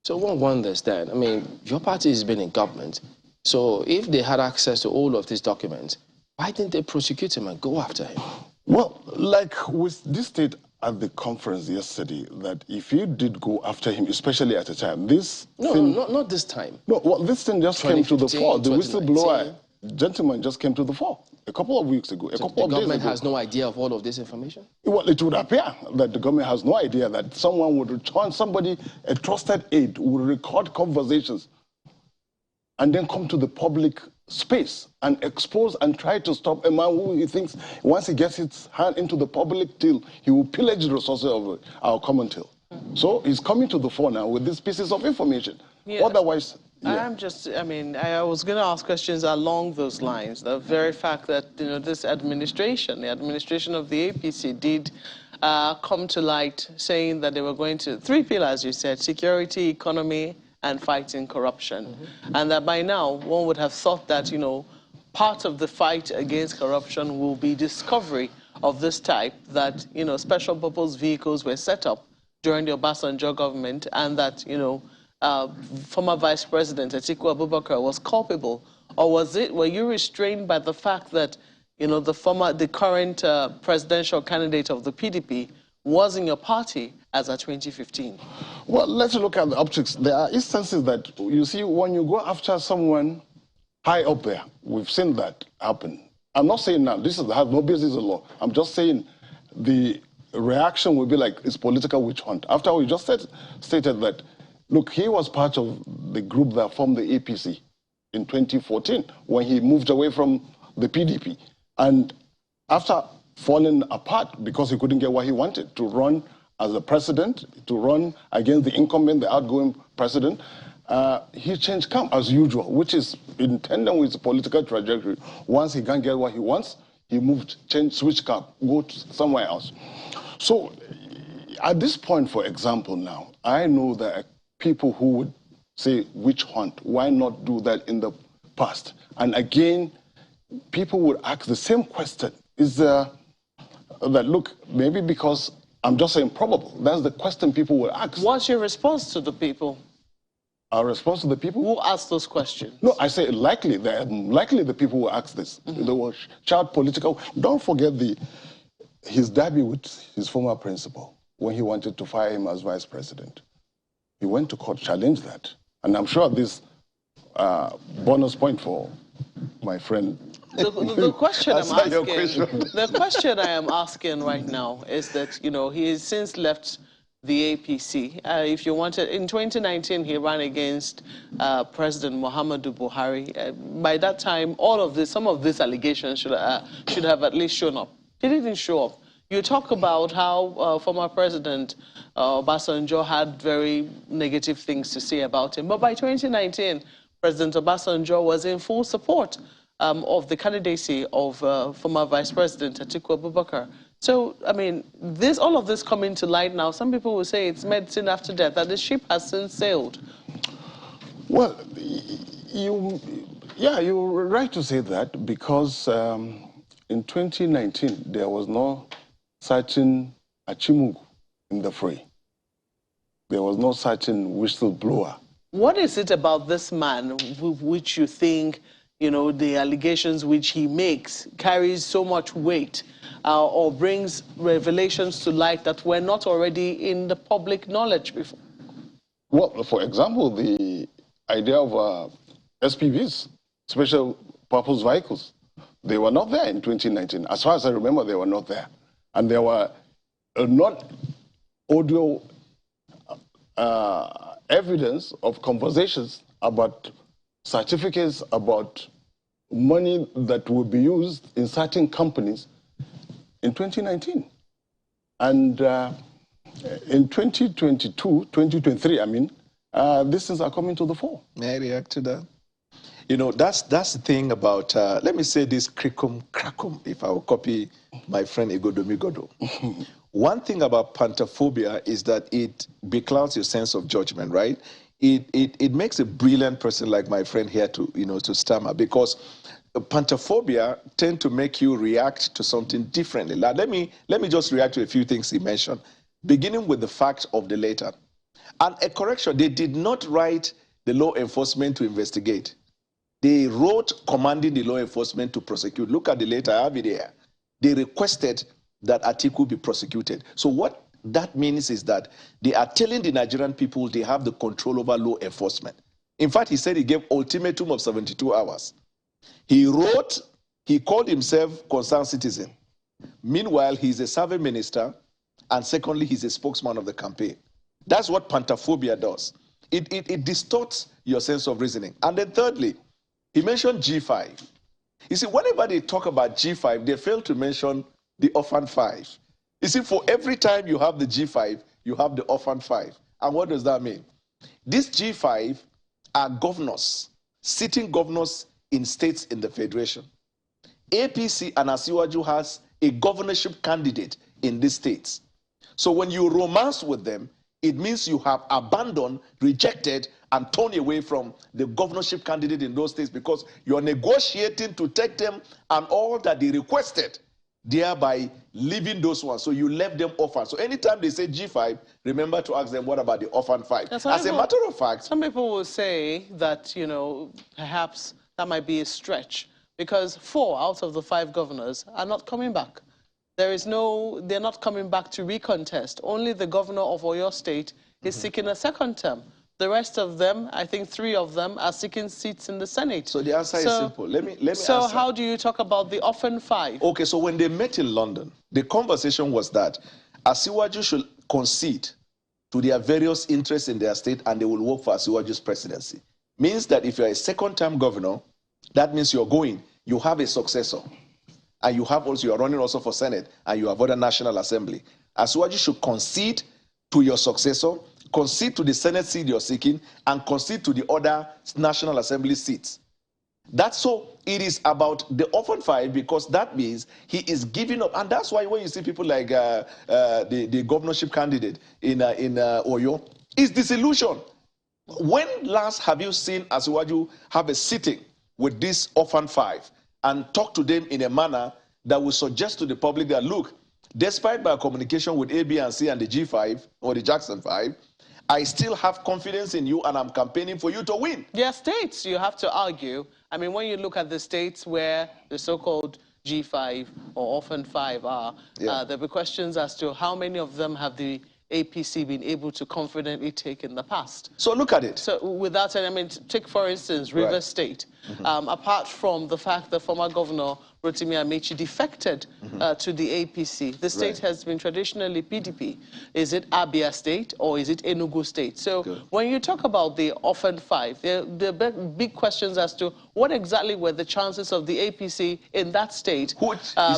So one wonders then, I mean, your party has been in government, so if they had access to all of these documents, why didn't they prosecute him and go after him? Well, like with this state at the conference yesterday, that if you did go after him, especially at a time, this thing... No, not this time. No, well, this thing just came to the fore. The whistleblower gentleman just came to the fore a couple of weeks ago, a couple of days ago. The government has no idea of all of this information? Well, it would appear that the government has no idea that someone would return, somebody, a trusted aide, would record conversations and then come to the public space and expose and try to stop a man who he thinks, once he gets his hand into the public till, he will pillage the resources of our common till. So he's coming to the fore now with these pieces of information. Yes. Otherwise... Yeah. I was going to ask questions along those lines. The very fact that, you know, this administration, the administration of the APC did come to light saying that they were going to, 3 pillars, you said, security, economy, and fighting corruption. Mm-hmm. And that by now, one would have thought that, you know, part of the fight against corruption will be discovery of this type, that, you know, special purpose vehicles were set up during the Obasanjo government, and that, you know, former Vice President Atiku Abubakar was culpable, or were you restrained by the fact that, you know, the current presidential candidate of the PDP was in your party as of 2015? Well, let's look at the optics. There are instances that you see when you go after someone high up there. We've seen that happen. I'm not saying now this has no basis in law. I'm just saying the reaction will be like it's political witch hunt. After we just stated that. Look, he was part of the group that formed the APC in 2014 when he moved away from the PDP. And after falling apart because he couldn't get what he wanted, to run as a president, to run against the incumbent, the outgoing president, he changed camp as usual, which is in tandem with the political trajectory. Once he can't get what he wants, he switch camp, go somewhere else. So at this point, for example, now, I know that people who would say witch hunt, why not do that in the past? And again, people would ask the same question. Is there that, look, maybe because I'm just saying probable. That's the question people would ask. What's your response to the people? Our response to the people? Who asked those questions? No, I say likely. Likely the people will ask this. They will shout political. Don't forget his debut with his former principal when he wanted to fire him as vice president. He went to court, challenged that. And I'm sure this bonus point for my friend. The question I'm asking, the question I am asking right now is that, you know, he has since left the APC. If you wanted, in 2019, he ran against President Muhammadu Buhari. By that time, some of these allegations should have at least shown up. They didn't show up. You talk about how former President Obasanjo had very negative things to say about him. But by 2019, President Obasanjo was in full support of the candidacy of former Vice President Atiku Abubakar. So, I mean, all of this coming to light now, some people will say it's medicine after death, that the ship has since sailed. Well, you're right to say that, because in 2019, there was no certain Achimugu in the fray. There was no certain whistleblower. What is it about this man which you think, you know, the allegations which he makes carries so much weight or brings revelations to light that were not already in the public knowledge before? Well, for example, the idea of SPVs, special purpose vehicles, they were not there in 2019. As far as I remember, they were not there. And there were not audio evidence of conversations about certificates, about money that would be used in certain companies in 2019. And in 2022, 2023, I mean, these things are coming to the fore. May I react to that? You know, that's the thing about, let me say this cricum crackum, if I will copy my friend Igodomigodo. One thing about pantophobia is that it beclouds your sense of judgment, right? It makes a brilliant person like my friend here to, you know, to stammer, because pantophobia tend to make you react to something differently. Now, let me just react to a few things he mentioned, beginning with the fact of the letter. And a correction, they did not write the law enforcement to investigate. They wrote commanding the law enforcement to prosecute. Look at the letter, I have it here. They requested that Atiku be prosecuted. So what that means is that they are telling the Nigerian people they have the control over law enforcement. In fact, he said he gave ultimatum of 72 hours. He wrote, he called himself concerned citizen. Meanwhile, he's a serving minister, and secondly, he's a spokesman of the campaign. That's what pantophobia does. It distorts your sense of reasoning. And then thirdly, he mentioned G5. You see, whenever they talk about G5, they fail to mention the orphan 5. You see, for every time you have the G5, you have the orphan 5. And what does that mean? These G5 are governors, sitting governors in states in the federation. APC and Asiwaju has a governorship candidate in these states. So when you romance with them, it means you have abandoned, rejected, and turned away from the governorship candidate in those states, because you're negotiating to take them and all that they requested, thereby leaving those ones. So you left them orphan. So anytime they say G5, remember to ask them, what about the orphan 5? As a matter of fact, some people will say that, you know, perhaps that might be a stretch, because 4 out of the 5 governors are not coming back. They're not coming back to recontest. Only the governor of Oyo State is seeking a second term. The rest of them, I think 3 of them, are seeking seats in the Senate. So the answer is simple. Let me So answer. how do you talk about the orphan 5? Okay, so when they met in London, the conversation was that Asiwaju should concede to their various interests in their state, and they will work for Asiwaju's presidency. Means that if you're a second-term governor, that means you're going, you have a successor. And you are running also for Senate, and you have other National Assembly. Asiwaju should concede to your successor, concede to the Senate seat you're seeking, and concede to the other National Assembly seats. That's so it is about the orphan 5, because that means he is giving up. And that's why when you see people like the governorship candidate in Oyo, it's disillusion. When last have you seen Asiwaju have a sitting with this orphan 5 and talk to them in a manner that will suggest to the public that, look, despite my communication with A, B, and C and the G5, or the Jackson 5, I still have confidence in you and I'm campaigning for you to win. There are states you have to argue. I mean, when you look at the states where the so-called G5 or orphan 5 are, there'll be questions as to how many of them have the APC been able to confidently take in the past. So look at it. So without any, I mean, take for instance, Rivers State. Apart from the fact that former Governor Rotimi Amechi defected to the APC, the state has been traditionally PDP. Is it Abia State or is it Enugu State? So when you talk about the orphan 5, there are big questions as to what exactly were the chances of the APC in that state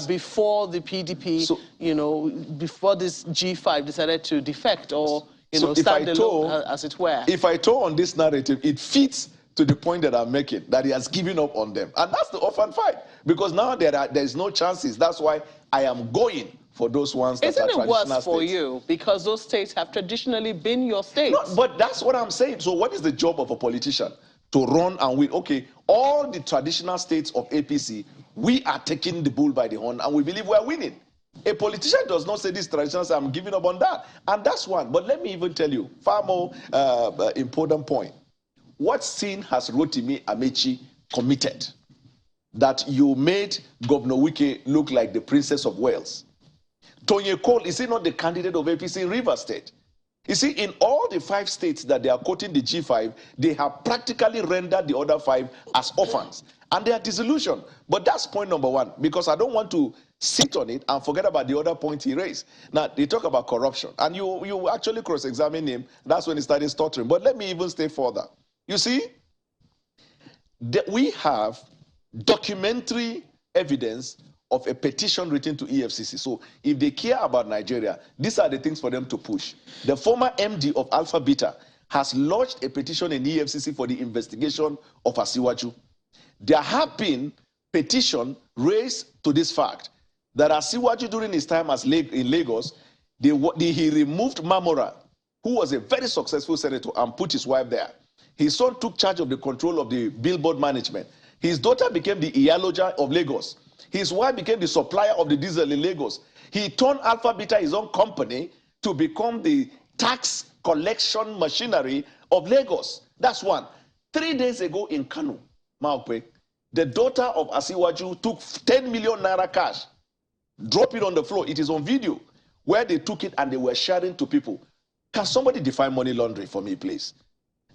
before the PDP, you know, before this G5 decided to defect or, you know, stand alone, as it were. If I told on this narrative, it fits to the point that I'm making, that he has given up on them. And that's the orphan fight. Because now there's no chances. That's why I am going for those ones that are traditional states. Isn't it worse for you? Because those states have traditionally been your states. No, but that's what I'm saying. So what is the job of a politician? To run and win. Okay, all the traditional states of APC, we are taking the bull by the horn and we believe we are winning. A politician does not say this traditional, I'm giving up on that. And that's one. But let me even tell you, far more important point. What sin has Rotimi Amechi committed that you made Governor Wike look like the Princess of Wales? Tony Cole, is he not the candidate of APC in Rivers State? You see, in all the 5 states that they are quoting the G5, they have practically rendered the other 5 as orphans. And they are disillusioned. But that's point number 1, because I don't want to sit on it and forget about the other point he raised. Now, they talk about corruption. And you actually cross-examine him. That's when he started stuttering. But let me even stay further. You see, we have documentary evidence of a petition written to EFCC. So if they care about Nigeria, these are the things for them to push. The former MD of Alpha Beta has lodged a petition in EFCC for the investigation of Asiwaju. There have been petitions raised to this fact that Asiwaju, during his time in Lagos, he removed Mamora, who was a very successful senator, and put his wife there. His son took charge of the control of the billboard management. His daughter became the Iyaloja of Lagos. His wife became the supplier of the diesel in Lagos. He turned Alpha Beta, his own company, to become the tax collection machinery of Lagos. That's one. 3 days ago in Kano, Maokwe, the daughter of Asiwaju took 10 million naira cash, dropped it on the floor. It is on video, where they took it and they were sharing to people. Can somebody define money laundering for me, please?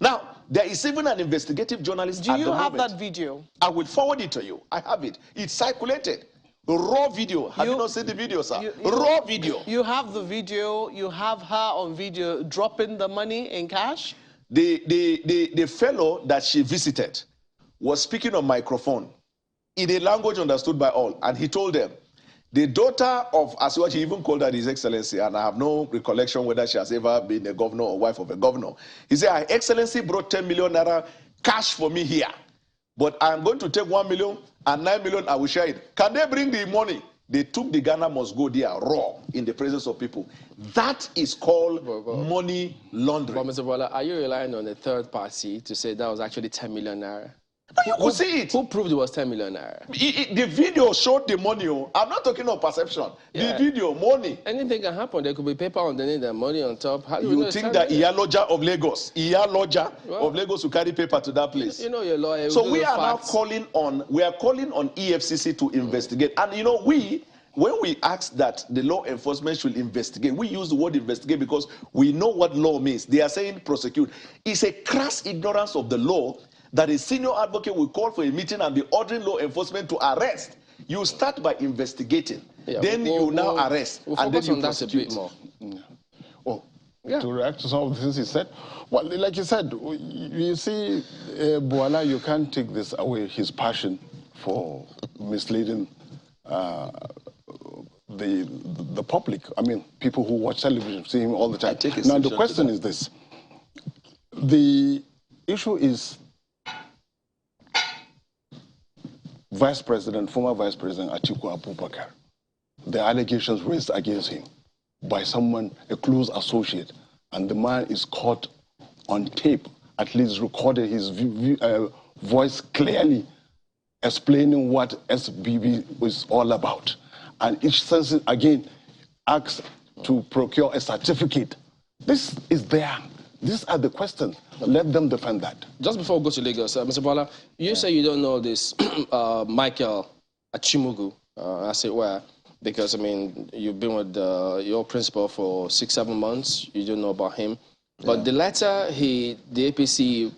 Now, there is even an investigative journalist at the moment. Do you have that video? I will forward it to you. I have it. It's circulated. Raw video. Have you not seen the video, sir? Raw video. You have the video. You have her on video dropping the money in cash? The fellow that she visited was speaking on microphone in a language understood by all. And he told them, the daughter of Asiwaju, he even called her His Excellency, and I have no recollection whether she has ever been a governor or wife of a governor. He said, Her Excellency brought 10 million naira cash for me here, but I'm going to take 1 million and 9 million, I will share it. Can they bring the money? They took the Ghana must go there raw in the presence of people. That is called money laundering. But Mr. Bola, are you relying on a third party to say that was actually 10 million naira? You could see it. Who proved it was 10 million naira? The video showed the money. I'm not talking of perception. Yeah. The video, money. Anything can happen. There could be paper underneath and money on top. How do you think that Iyaloja of Lagos, of Lagos will carry paper to that place? You know your lawyer. So we are now calling on EFCC to investigate. And you know, when we ask that the law enforcement should investigate, we use the word investigate because we know what law means. They are saying prosecute. It's a crass ignorance of the law that a senior advocate will call for a meeting and be ordering law enforcement to arrest. You start by investigating, then you now arrest, and then you prosecute. More. Well, to react to some of the things he said, well, like you said, you see, Boala, you can't take this away, his passion for misleading the public. I mean, people who watch television see him all the time. Now, the question is this. The issue is former Vice President Atiku Abubakar, the allegations raised against him by someone, a close associate, and the man is caught on tape, at least recorded his voice clearly explaining what SBB was all about. And each census, again, asks to procure a certificate. This is there These are the questions. Let them defend that. Just before we go to Lagos, Mr. Bola, you say you don't know this Michael Achimugu, as it were, because, I mean, you've been with your principal for 6-7 months. You don't know about him. But the letter the APC,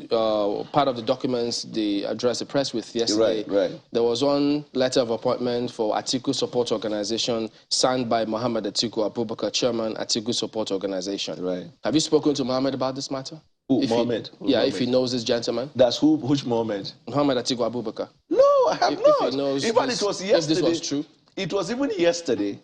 part of the documents they addressed the press with yesterday, there was one letter of appointment for Atiku Support Organization signed by Mohammed Atiku Abubakar, Chairman, Atiku Support Organization. Right. Have you spoken to Mohammed about this matter? Who, Mohammed? If he knows this gentleman. That's who? Which Mohammed? Mohammed Atiku Abubakar. No, I have not. If he knows in fact, it was yesterday. If this was true. It was even yesterday.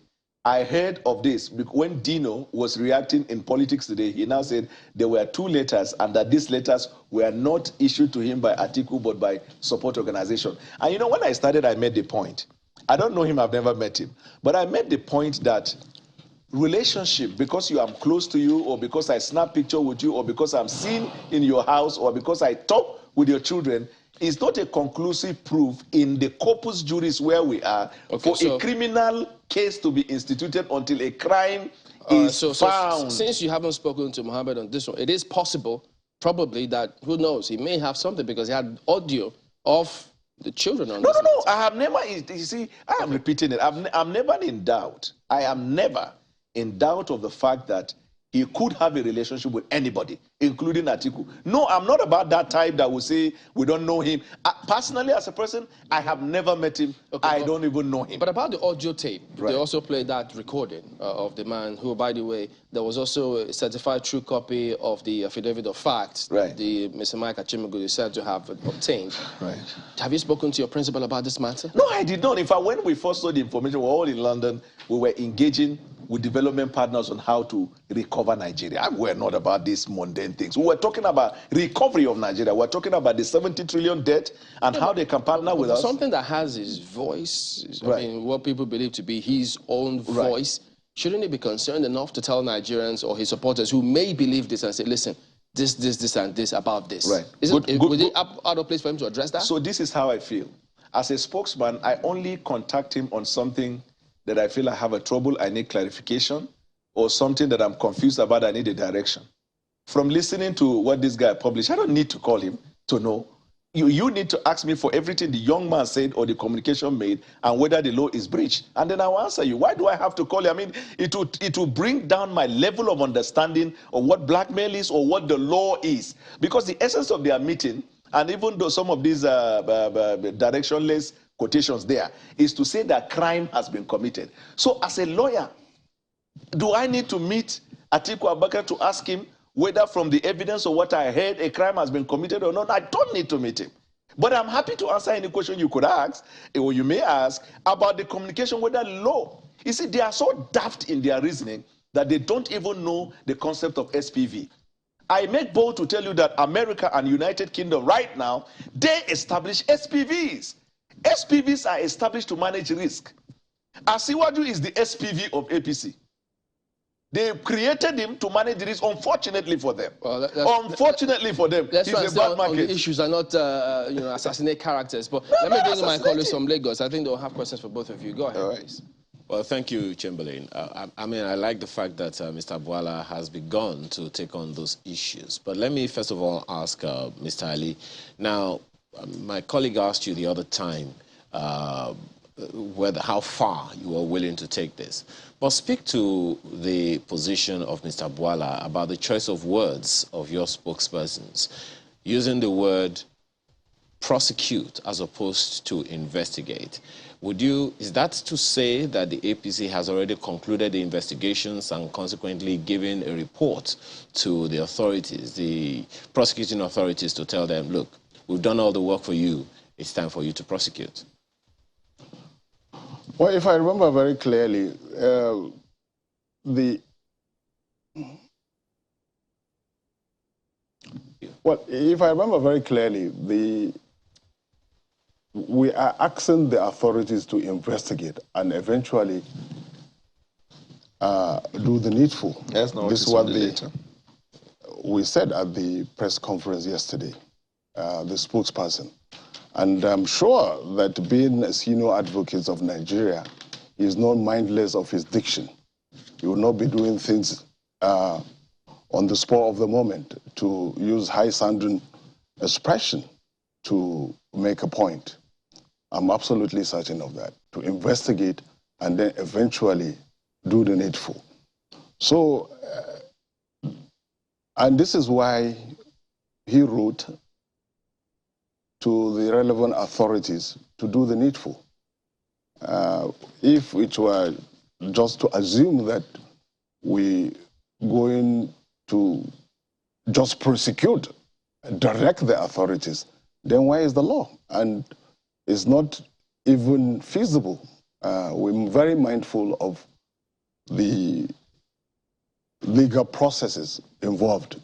I heard of this when Dino was reacting in Politics Today. He now said there were 2 letters and that these letters were not issued to him by Atiku but by support organization. And you know, when I started, I made the point. I don't know him, I've never met him. But I made the point that relationship, because I'm close to you, or because I snap picture with you, or because I'm seen in your house, or because I talk with your children, is not a conclusive proof in the corpus juris where we are for a criminal case to be instituted until a crime is found. Since you haven't spoken to Mohammed on this one, it is possible, probably, that, who knows, he may have something because he had audio of the children on this. No, I have never, you see, I am repeating it. I'm never in doubt. I am never in doubt of the fact that he could have a relationship with anybody, including Atiku. No, I'm not about that type that will say we don't know him. Personally, as a person, I have never met him. I don't even know him. But about the audio tape, they also played that recording of the man who, by the way, there was also a certified true copy of the affidavit of facts the Mr. Mike Achimugu is said to have obtained. Right. Have you spoken to your principal about this matter? No, I did not. In fact, when we first saw the information, we were all in London. We were engaging with development partners on how to recover Nigeria. We were not about these mundane things. We were talking about recovery of Nigeria. We were talking about the 70 trillion debt and how they can partner with us. Something that has his voice, I mean, what people believe to be his own voice, shouldn't he be concerned enough to tell Nigerians or his supporters who may believe this and say, listen, this, and this about this? Right. Would it out of place for him to address that? So this is how I feel. As a spokesman, I only contact him on something that I feel I have a trouble, I need clarification, or something that I'm confused about, I need a direction. From listening to what this guy published, I don't need to call him to know. You need to ask me for everything the young man said or the communication made and whether the law is breached. And then I will answer you. Why do I have to call you? I mean, it will bring down my level of understanding of what blackmail is or what the law is. Because the essence of their meeting, and even though some of these directionless quotations there, is to say that crime has been committed. So as a lawyer, do I need to meet Atiku Abubakar to ask him whether from the evidence of what I heard a crime has been committed or not? I don't need to meet him. But I'm happy to answer any question you could ask, or you may ask, about the communication with the law. You see, they are so daft in their reasoning that they don't even know the concept of SPV. I make bold to tell you that America and United Kingdom right now, they establish SPVs. SPVs are established to manage risk. Asiwaju is the SPV of APC. They created him to manage the risk, unfortunately for them. Well, unfortunately for them. Let's he's a bad market. The issues are not, assassinate characters. But let me bring my colleagues from Lagos. I think they'll have questions for both of you. Go ahead, please. Well, thank you, Chamberlain. I mean, I like the fact that Mr. Bola has begun to take on those issues. But let me first of all ask Mr. Ali. Now, my colleague asked you the other time how far you are willing to take this. But speak to the position of Mr. Bola about the choice of words of your spokespersons, using the word prosecute as opposed to investigate. Is that to say that the APC has already concluded the investigations and consequently given a report to the authorities, the prosecuting authorities, to tell them, look, we've done all the work for you, it's time for you to prosecute? Well, if I remember very clearly, we are asking the authorities to investigate and eventually do the needful. Yes, no, this is what we said at the press conference yesterday, the spokesperson. And I'm sure that being a senior advocate of Nigeria, he is not mindless of his diction. He will not be doing things on on the spur of the moment to use high-sounding expression to make a point. I'm absolutely certain of that, to investigate and then eventually do the needful. So, and this is why he wrote to the relevant authorities to do the needful. If it were just to assume that we going to just prosecute, direct the authorities, then where is the law? And it's not even feasible. We're very mindful of the legal processes involved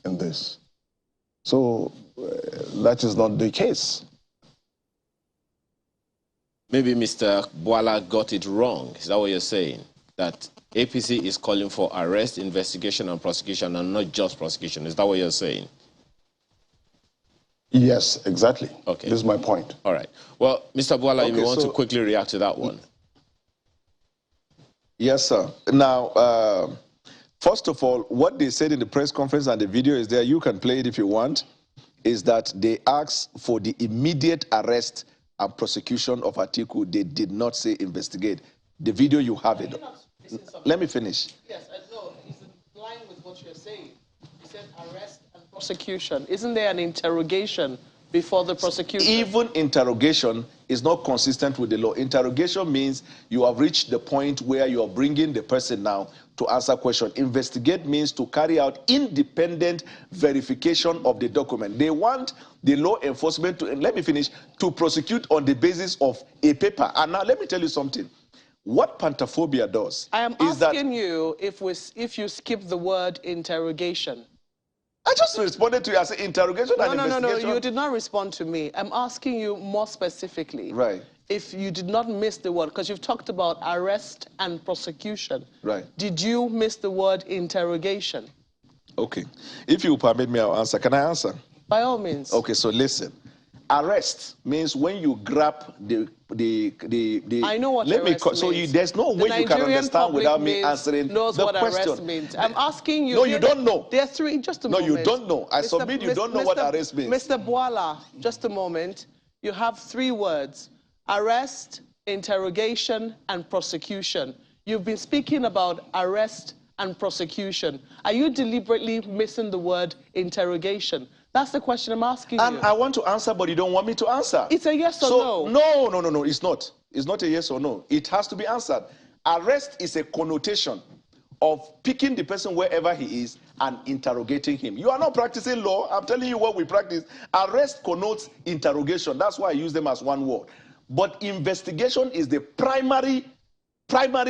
in this. So that is not the case. Maybe Mr. Bwala got it wrong. Is that what you're saying? That APC is calling for arrest, investigation, and prosecution, and not just prosecution. Is that what you're saying? Yes, exactly. Okay. This is my point. All right. Well, Mr. Bwala, Okay, if you want to quickly react to that one. Yes, sir. Now, first of all, what they said in the press conference, and the video is there, you can play it if you want, is that they asked for the immediate arrest and prosecution of Atiku. They did not say investigate. The video, you have it. Let me finish. Yes, I know. It's in line with what you're saying. You said arrest and prosecution. Isn't there an interrogation before the prosecution? Even interrogation is not consistent with the law. Interrogation means you have reached the point where you are bringing the person now to answer question. Investigate means to carry out independent verification of the document. They want the law enforcement to, let me finish, to prosecute on the basis of a paper. And now let me tell you something. What pantophobia does I am is asking you if you skip the word interrogation. I just responded to you as interrogation and investigation. No, you did not respond to me. I'm asking you more specifically. Right. If you did not miss the word, because you've talked about arrest and prosecution. Right. Did you miss the word interrogation? Okay. If you permit me, I'll answer. Can I answer? By all means. Okay, so listen. Arrest means when you grab the I know what let arrest me so means. there's no way you can understand without me answering knows the what question. Arrest means. I'm asking you. No, you don't know. There are three. Just a moment. No, you don't know. I submit you don't know what arrest means. Mr. Bwala, just a moment. You have three words: arrest, interrogation, and prosecution. You've been speaking about arrest and prosecution. Are you deliberately missing the word interrogation? That's the question I'm asking and you. I want to answer, but you don't want me to answer. It's a yes or no. No, it's not. It's not a yes or no. It has to be answered. Arrest is a connotation of picking the person wherever he is and interrogating him. You are not practicing law. I'm telling you what we practice. Arrest connotes interrogation. That's why I use them as one word. But investigation is the primary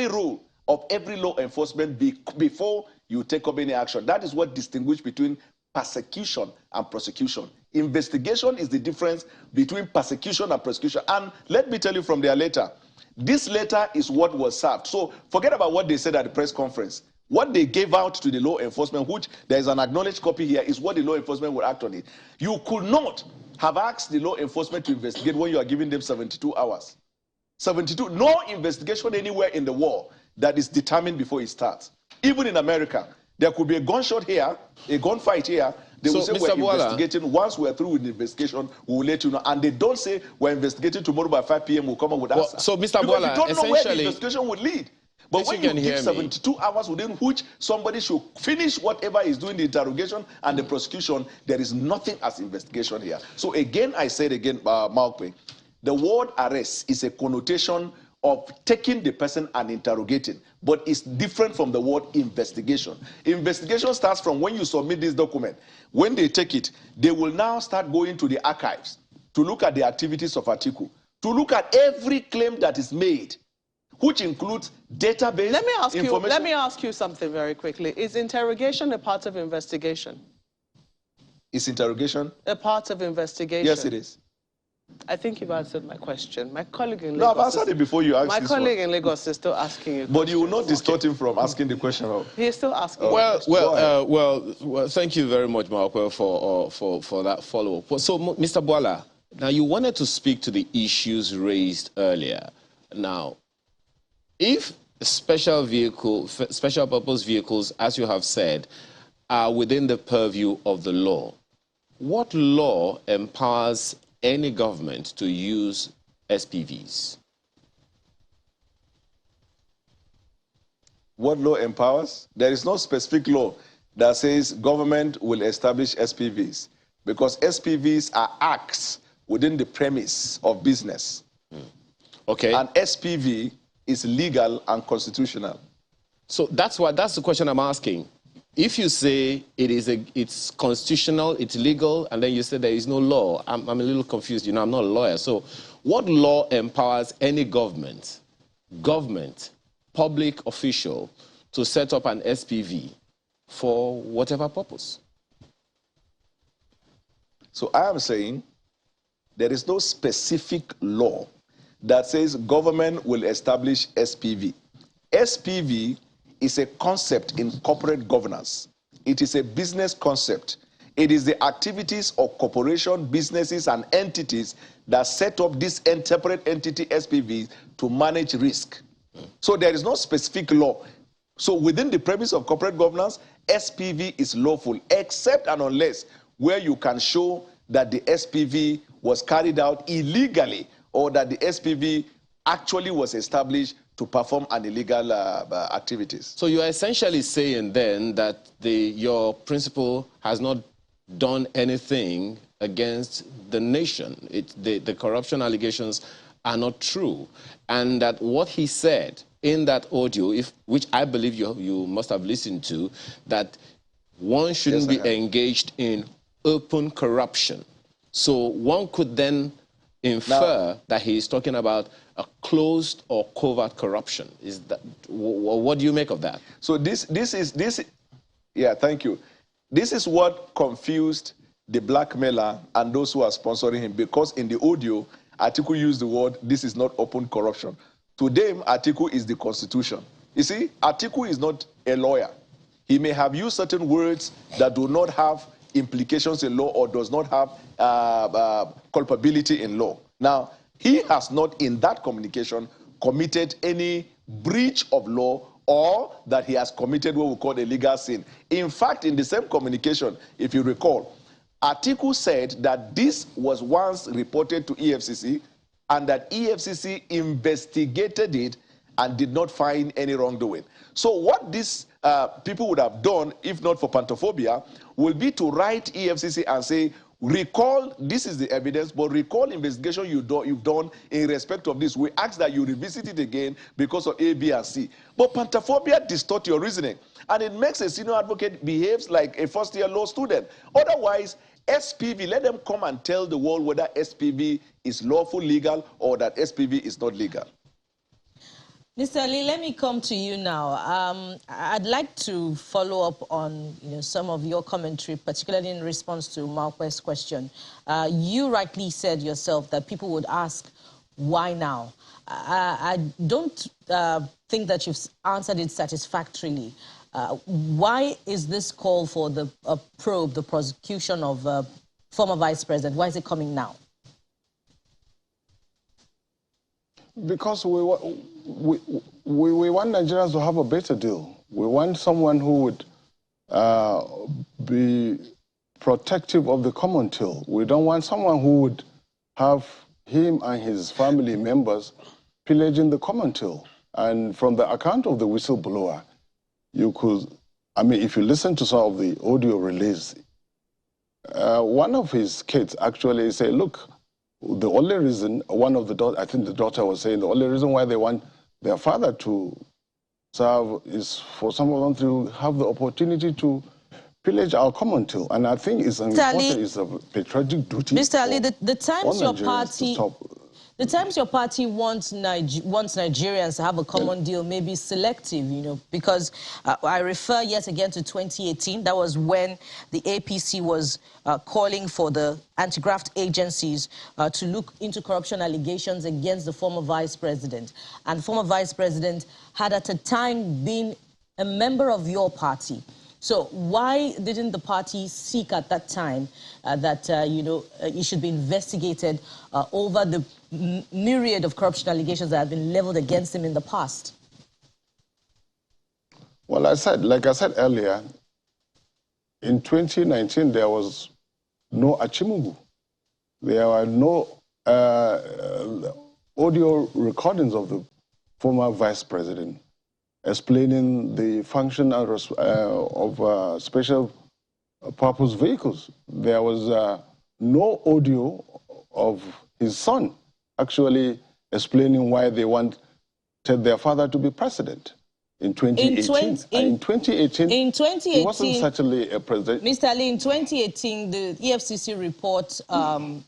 rule of every law enforcement before you take up any action. That is what distinguishes between persecution and prosecution. Investigation is the difference between persecution and prosecution. And let me tell you from their letter, this letter is what was served. So forget about what they said at the press conference. What they gave out to the law enforcement, which there is an acknowledged copy here, is what the law enforcement will act on it. You could not have asked the law enforcement to investigate when you are giving them 72 hours. 72, no investigation anywhere in the world that is determined before it starts. Even in America, there could be a gunshot here, a gunfight here. They will say Mr. we're investigating. Once we're through with the investigation, we will let you know. And they don't say we're investigating tomorrow by 5 p.m. We'll come up with answer. So, Mr. Because Bwala, you don't know where the investigation would lead. But when you give 72 hours within which somebody should finish whatever is doing the interrogation and the prosecution, there is nothing as investigation here. So again, I said again, Malkwe, the word arrest is a connotation of taking the person and interrogating, but it's different from the word investigation. Investigation starts from when you submit this document. When they take it, they will now start going to the archives to look at the activities of Atiku, to look at every claim that is made, which includes database information. Let me ask you something very quickly. Is interrogation a part of investigation? Is interrogation a part of investigation? Yes, it is. I think you've answered my question. My colleague in Lagos. No, I've answered it before you asked my this colleague one. in Lagos is still asking you. But you will not distort him from asking the question. He is still asking. Well, thank you very much, Malkwe, for that follow-up. So, Mr. Bwala, now you wanted to speak to the issues raised earlier. Now, if special purpose vehicles, as you have said, are within the purview of the law. What law empowers any government to use SPVs? What law empowers? There is no specific law that says government will establish SPVs, because SPVs are acts within the premise of business. Okay. And SPV is legal and constitutional. So that's the question I'm asking. If you say it's constitutional, it's legal, and then you say there is no law, I'm a little confused. You know, I'm not a lawyer. So what law empowers any government, public official, to set up an SPV for whatever purpose? So I am saying there is no specific law that says government will establish SPV. SPV is a concept in corporate governance. It is a business concept. It is the activities of corporation, businesses, and entities that set up this separate entity SPVs to manage risk. So there is no specific law. So within the premise of corporate governance, SPV is lawful, except and unless where you can show that the SPV was carried out illegally, or that the SPV actually was established to perform an illegal activities. So you are essentially saying then that your principal has not done anything against the nation. The corruption allegations are not true. And that what he said in that audio, which I believe you must have listened to, that one shouldn't be engaged in open corruption. So one could then infer that he is talking about a closed or covert corruption. Is that what do you make of that? So yeah, thank you. This is what confused the blackmailer and those who are sponsoring him, because in the audio, Atiku used the word, this is not open corruption. To them, Atiku is the Constitution. You see, Atiku is not a lawyer. He may have used certain words that do not have implications in law or does not have culpability in law. Now, he has not in that communication committed any breach of law, or that he has committed what we call a legal sin. In fact, in the same communication, if you recall, Atiku said that this was once reported to EFCC and that EFCC investigated it and did not find any wrongdoing. So what these people would have done, if not for pantophobia, will be to write EFCC and say, recall, this is the evidence, but recall investigation you've done in respect of this. We ask that you revisit it again because of A, B, and C. But pantophobia distorts your reasoning, and it makes a senior advocate behaves like a first-year law student. Otherwise, SPV, let them come and tell the world whether SPV is lawful, legal, or that SPV is not legal. Mr. Ali, let me come to you now. I'd like to follow up on some of your commentary, particularly in response to Malque's question. You rightly said yourself that people would ask, why now? I don't think that you've answered it satisfactorily. Why is this call for the probe, the prosecution of former vice president, why is it coming now? Because we want Nigerians to have a better deal. We want someone who would be protective of the common till. We don't want someone who would have him and his family members pillaging the common till. And from the account of the whistleblower, you could, I mean, if you listen to some of the audio release, one of his kids actually say, look, the only reason, I think the daughter was saying, the only reason why they want their father to serve is for some of them to have the opportunity to pillage our common till. And I think it's important, it's a patriotic duty. Mr. Ali, the times your party... The times your party wants Nigerians to have a common deal may be selective, because I refer yet again to 2018. That was when the APC was calling for the anti-graft agencies to look into corruption allegations against the former vice president. And the former vice president had at a time been a member of your party. So why didn't the party seek at that time that, it should be investigated over the myriad of corruption allegations that have been leveled against him in the past? Well, like I said earlier, in 2019, there was no Achimugu. There were no audio recordings of the former vice president explaining the function of special purpose vehicles. There was no audio of his son actually explaining why they wanted their father to be president. In 2018, in 2018, he wasn't certainly a president. Mr. Ali, in 2018, the EFCC report on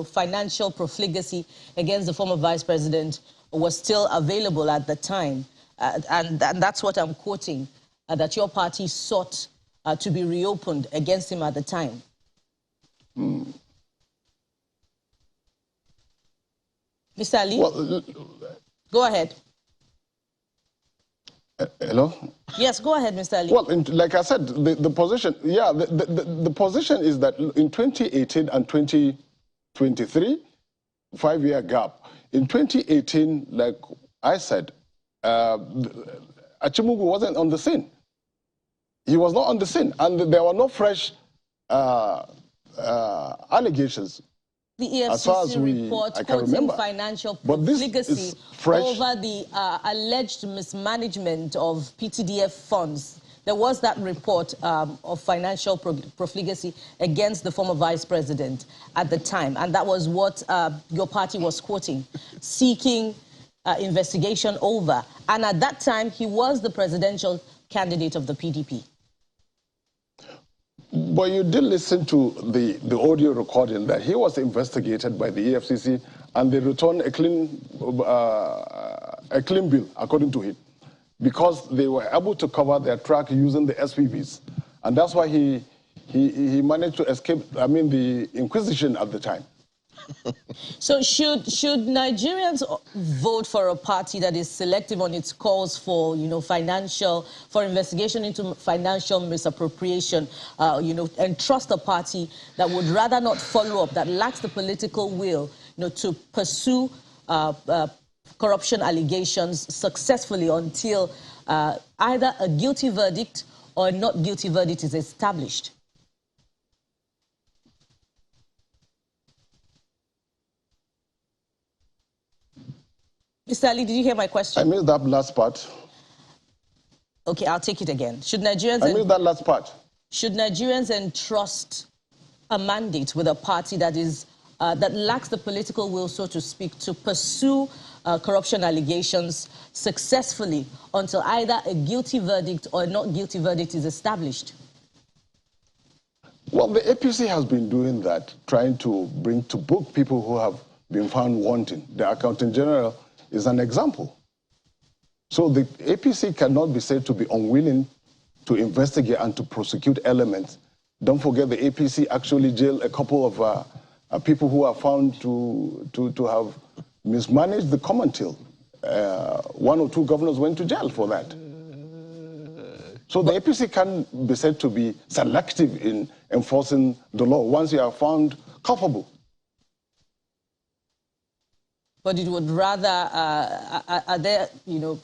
financial profligacy against the former vice president was still available at the time, and that's what I'm quoting, that your party sought to be reopened against him at the time. Mr. Ali, well, go ahead. Hello? Yes, go ahead, Mr. Ali. Well, like I said, the position, yeah, the position is that in 2018 and 2023, 5-year gap. In 2018, like I said, Achimugu wasn't on the scene. He was not on the scene, and there were no fresh allegations. The EFCC report quoting financial profligacy over the alleged mismanagement of PTDF funds. There was that report of financial profligacy against the former vice president at the time, and that was what your party was quoting, seeking investigation over. And at that time, he was the presidential candidate of the PDP. But you did listen to the audio recording that he was investigated by the EFCC, and they returned a clean bill, according to him, because they were able to cover their track using the SPVs. And that's why he managed to escape, the Inquisition at the time. So should Nigerians vote for a party that is selective on its calls for, for investigation into financial misappropriation, and trust a party that would rather not follow up, that lacks the political will, to pursue corruption allegations successfully until either a guilty verdict or a not guilty verdict is established? Mr. Ali, did you hear my question? I missed that last part. Okay, I'll take it again. Should Nigerians... I missed that last part. Should Nigerians entrust a mandate with a party that is that lacks the political will, so to speak, to pursue corruption allegations successfully until either a guilty verdict or a not guilty verdict is established? Well, the APC has been doing that, trying to bring to book people who have been found wanting. The Accountant General is an example. So the APC cannot be said to be unwilling to investigate and to prosecute elements. Don't forget the APC actually jailed a couple of people who are found to have mismanaged the common till. 1 or 2 governors went to jail for that. So the APC can be said to be selective in enforcing the law once you are found culpable. But it would rather, are there,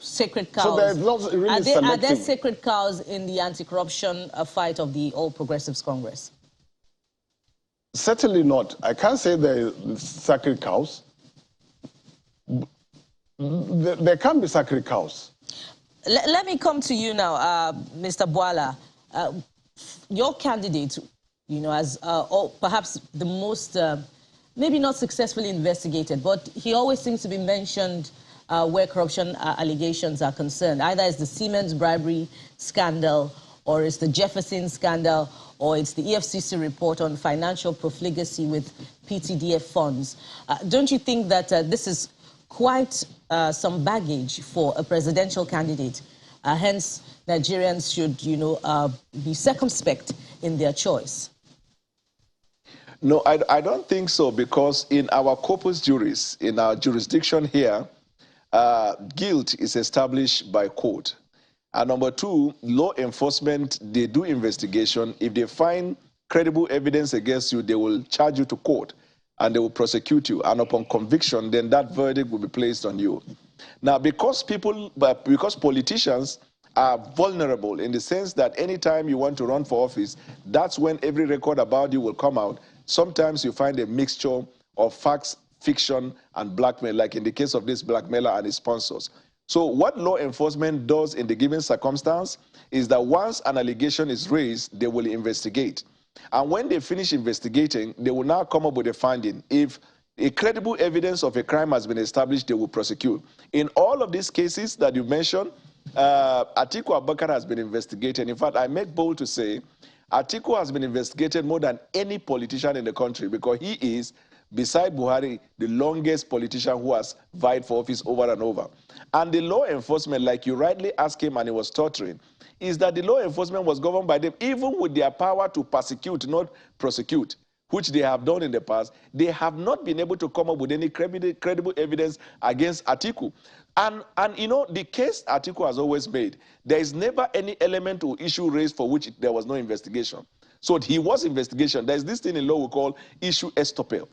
sacred cows? So there's not really selective. Are there sacred cows in the anti-corruption fight of the All Progressives Congress? Certainly not. I can't say there are sacred cows. There can be sacred cows. Let me come to you now, Mr. Bwala. Your candidate, as perhaps the most... maybe not successfully investigated, but he always seems to be mentioned where corruption allegations are concerned. Either it's the Siemens bribery scandal, or it's the Jefferson scandal, or it's the EFCC report on financial profligacy with PTDF funds. Don't you think that this is quite some baggage for a presidential candidate? Hence, Nigerians should, be circumspect in their choice. No, I don't think so, because in our corpus juris, in our jurisdiction here, guilt is established by court. And number 2, law enforcement, they do investigation. If they find credible evidence against you, they will charge you to court and they will prosecute you. And upon conviction, then that verdict will be placed on you. Now, because politicians are vulnerable in the sense that anytime you want to run for office, that's when every record about you will come out. Sometimes you find a mixture of facts, fiction, and blackmail, like in the case of this blackmailer and his sponsors. So what law enforcement does in the given circumstance is that once an allegation is raised, they will investigate. And when they finish investigating, they will now come up with a finding. If a credible evidence of a crime has been established, they will prosecute. In all of these cases that you mentioned, Atiku Abubakar has been investigated. In fact, I make bold to say Atiku has been investigated more than any politician in the country because he is, beside Buhari, the longest politician who has vied for office over and over. And the law enforcement, like you rightly asked him and he was torturing, is that the law enforcement was governed by them, even with their power to persecute, not prosecute, which they have done in the past. They have not been able to come up with any credible evidence against Atiku. And you know, the case Atiku has always made, there is never any element or issue raised for which there was no investigation. So he was investigation. There's this thing in law we call issue estoppel.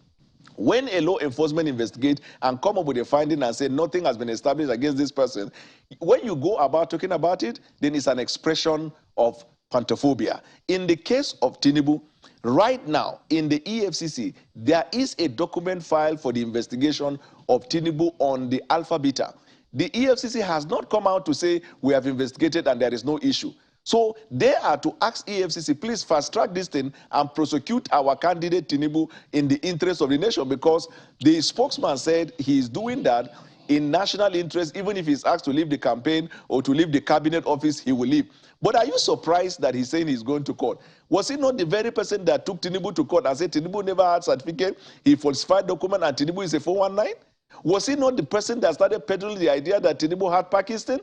When a law enforcement investigates and come up with a finding and say nothing has been established against this person, when you go about talking about it, then it's an expression of pantophobia. In the case of Tinubu, right now in the EFCC, there is a document filed for the investigation of Tinubu on the Alpha Beta. The EFCC has not come out to say we have investigated and there is no issue. So they are to ask EFCC, please fast track this thing and prosecute our candidate Tinubu in the interest of the nation, because the spokesman said he is doing that in national interest. Even if he's asked to leave the campaign or to leave the cabinet office, he will leave. But are you surprised that he's saying he's going to court? Was he not the very person that took Tinubu to court and said Tinubu never had certificate, he falsified document, and Tinubu is a 419? Was he not the person that started peddling the idea that Tinubu had Pakistan?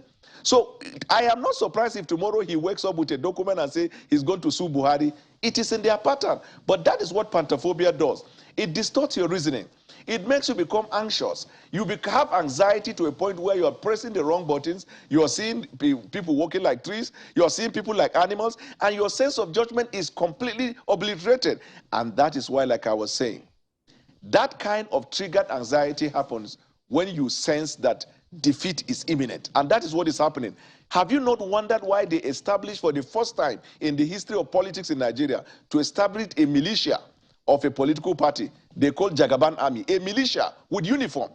So I am not surprised if tomorrow he wakes up with a document and say he's going to sue Buhari. It is in their pattern. But that is what pantophobia does. It distorts your reasoning. It makes you become anxious. You have anxiety to a point where you are pressing the wrong buttons. You are seeing people walking like trees. You are seeing people like animals. And your sense of judgment is completely obliterated. And that is why, like I was saying, that kind of triggered anxiety happens when you sense that defeat is imminent. And that is what is happening. Have you not wondered why they established for the first time in the history of politics in Nigeria to establish a militia of a political party they call Jagaban Army, a militia with uniform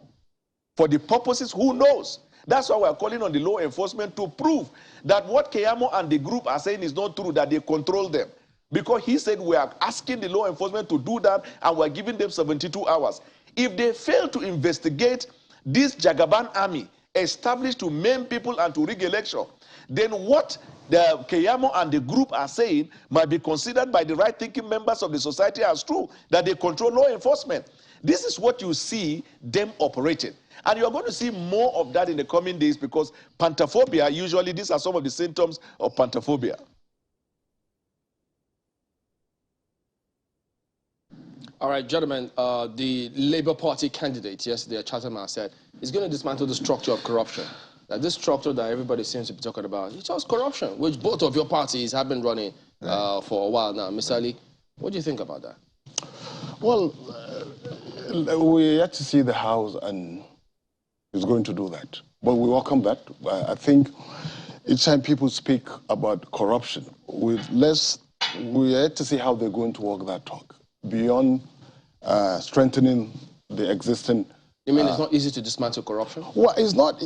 for the purposes, who knows? That's why we're calling on the law enforcement to prove that what Keyamo and the group are saying is not true, that they control them. Because he said we are asking the law enforcement to do that and we're giving them 72 hours. If they fail to investigate this Jagaban Army established to maim people and to rig election, then what the Keyamo and the group are saying might be considered by the right-thinking members of the society as true, that they control law enforcement. This is what you see them operating. And you're going to see more of that in the coming days, because pantophobia, usually these are some of the symptoms of pantophobia. All right, gentlemen, the Labour Party candidate yesterday at Chatham House said he's going to dismantle the structure of corruption. That this structure that everybody seems to be talking about, it's just corruption, which both of your parties have been running for a while now. Mr. Ali, what do you think about that? Well, we yet to see the House, and he's going to do that. But we welcome that. I think each time people speak about corruption, we yet to see how they're going to walk that talk beyond strengthening the existing. You mean it's not easy to dismantle corruption? Well, it's not.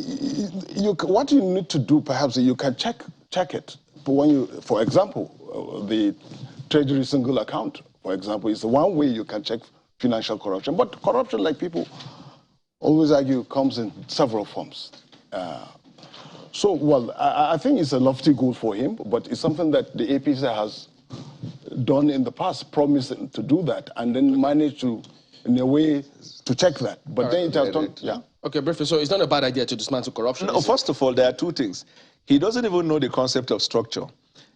What you need to do, perhaps, you can check it. But when you, for example, the Treasury single account, for example, is one way you can check financial corruption. But corruption, like people always argue, comes in several forms. I think it's a lofty goal for him, but it's something that the APC has done in the past, promised to do that, and then managed to, in a way, to check that. But then it has done, yeah. Okay, briefly, so it's not a bad idea to dismantle corruption? No, first of all, there are two things. He doesn't even know the concept of structure.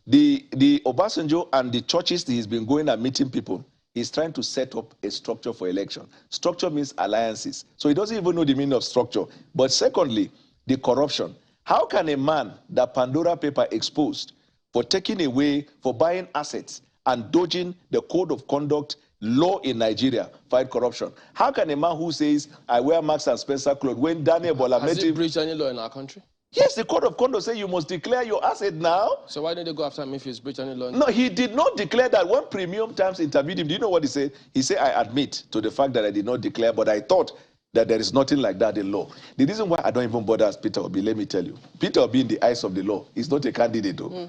The Obasanjo and the churches he's been going and meeting people, he's trying to set up a structure for election. Structure means alliances. So he doesn't even know the meaning of structure. But secondly, the corruption. How can a man that Pandora paper exposed for taking away, for buying assets and dodging the code of conduct law in Nigeria fight corruption? How can a man who says, I wear Marks and Spencer clothes, when Daniel Bola has he breached any law in our country? Yes, the code of conduct says you must declare your asset now. So why don't they go after him if he's breached any law? No, he did not declare that. When Premium Times interviewed him, do you know what he said? He said, I admit to the fact that I did not declare, but I thought that there is nothing like that in law. The reason why I don't even bother as Peter Obi, let me tell you. Peter Obi, in the eyes of the law, is not a candidate, though.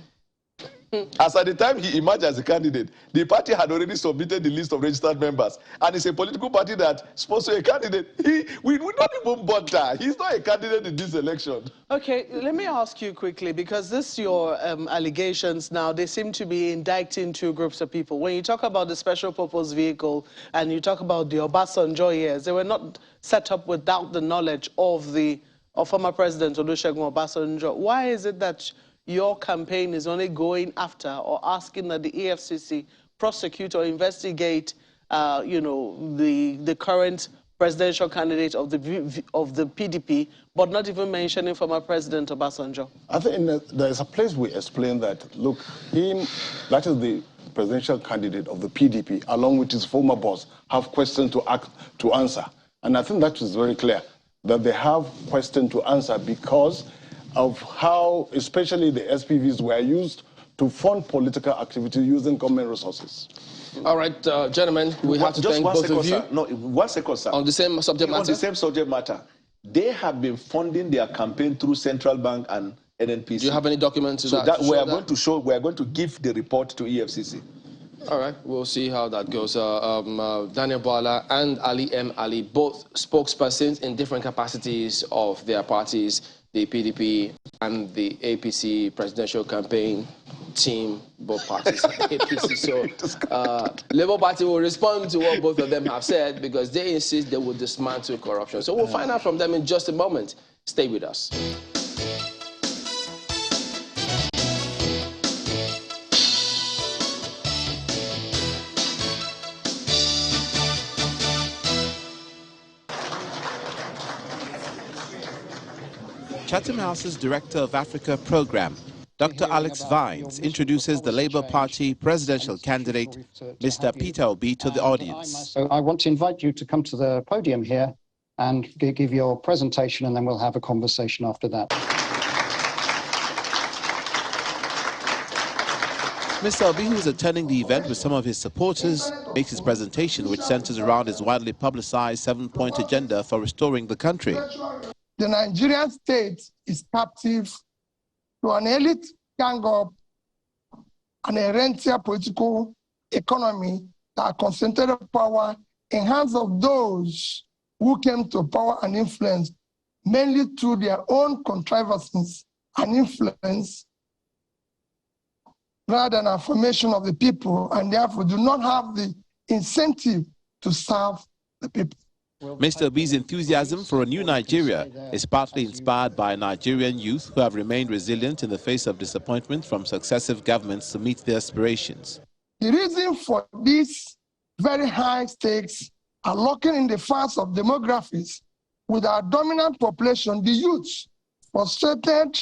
As at the time he emerged as a candidate, the party had already submitted the list of registered members. And it's a political party that sponsors a candidate. We would not even bother. He's not a candidate in this election. Okay, let me ask you quickly, because your allegations now, they seem to be indicting two groups of people. When you talk about the special purpose vehicle and you talk about the Obasanjo years, they were not set up without the knowledge of former President Olusegun Obasanjo. Why is it that your campaign is only going after or asking that the EFCC prosecute or investigate, the current presidential candidate of the PDP, but not even mentioning former President Obasanjo? I think there's a place we explain that, look, that is the presidential candidate of the PDP, along with his former boss, have questions to answer. And I think that is very clear, that they have questions to answer because of how, especially the SPVs, were used to fund political activity using government resources. All right, gentlemen, we have to thank both of you. Sir. No, 1 second, sir. On the same subject matter? On the same subject matter. They have been funding their campaign through Central Bank and NNPC. Do you have any documents to so that? We are going to give the report to EFCC. All right, we'll see how that goes. Daniel Bwala and Ali M. Ali, both spokespersons in different capacities of their parties, the PDP and the APC presidential campaign team, both parties, APC. So Labour Party will respond to what both of them have said because they insist they will dismantle corruption. So we'll find out from them in just a moment. Stay with us. Chatham House's Director of Africa Program, Dr. Alex Vines, introduces the Labour Party presidential candidate, Mr. Peter Obi, to the audience. So I want to invite you to come to the podium here and give your presentation, and then we'll have a conversation after that. Mr. Obi, who is attending the event with some of his supporters, makes his presentation, which centers around his widely publicized 7-point agenda for restoring the country. The Nigerian state is captive to an elite gang up and a rentier political economy that concentrated power in hands of those who came to power and influence mainly through their own contrivances and influence rather than affirmation of the people, and therefore do not have the incentive to serve the people. Mr. Obi's enthusiasm for a new Nigeria is partly inspired by Nigerian youth who have remained resilient in the face of disappointment from successive governments to meet their aspirations. The reason for these very high stakes are locking in the fast of demographics with our dominant population, the youth, frustrated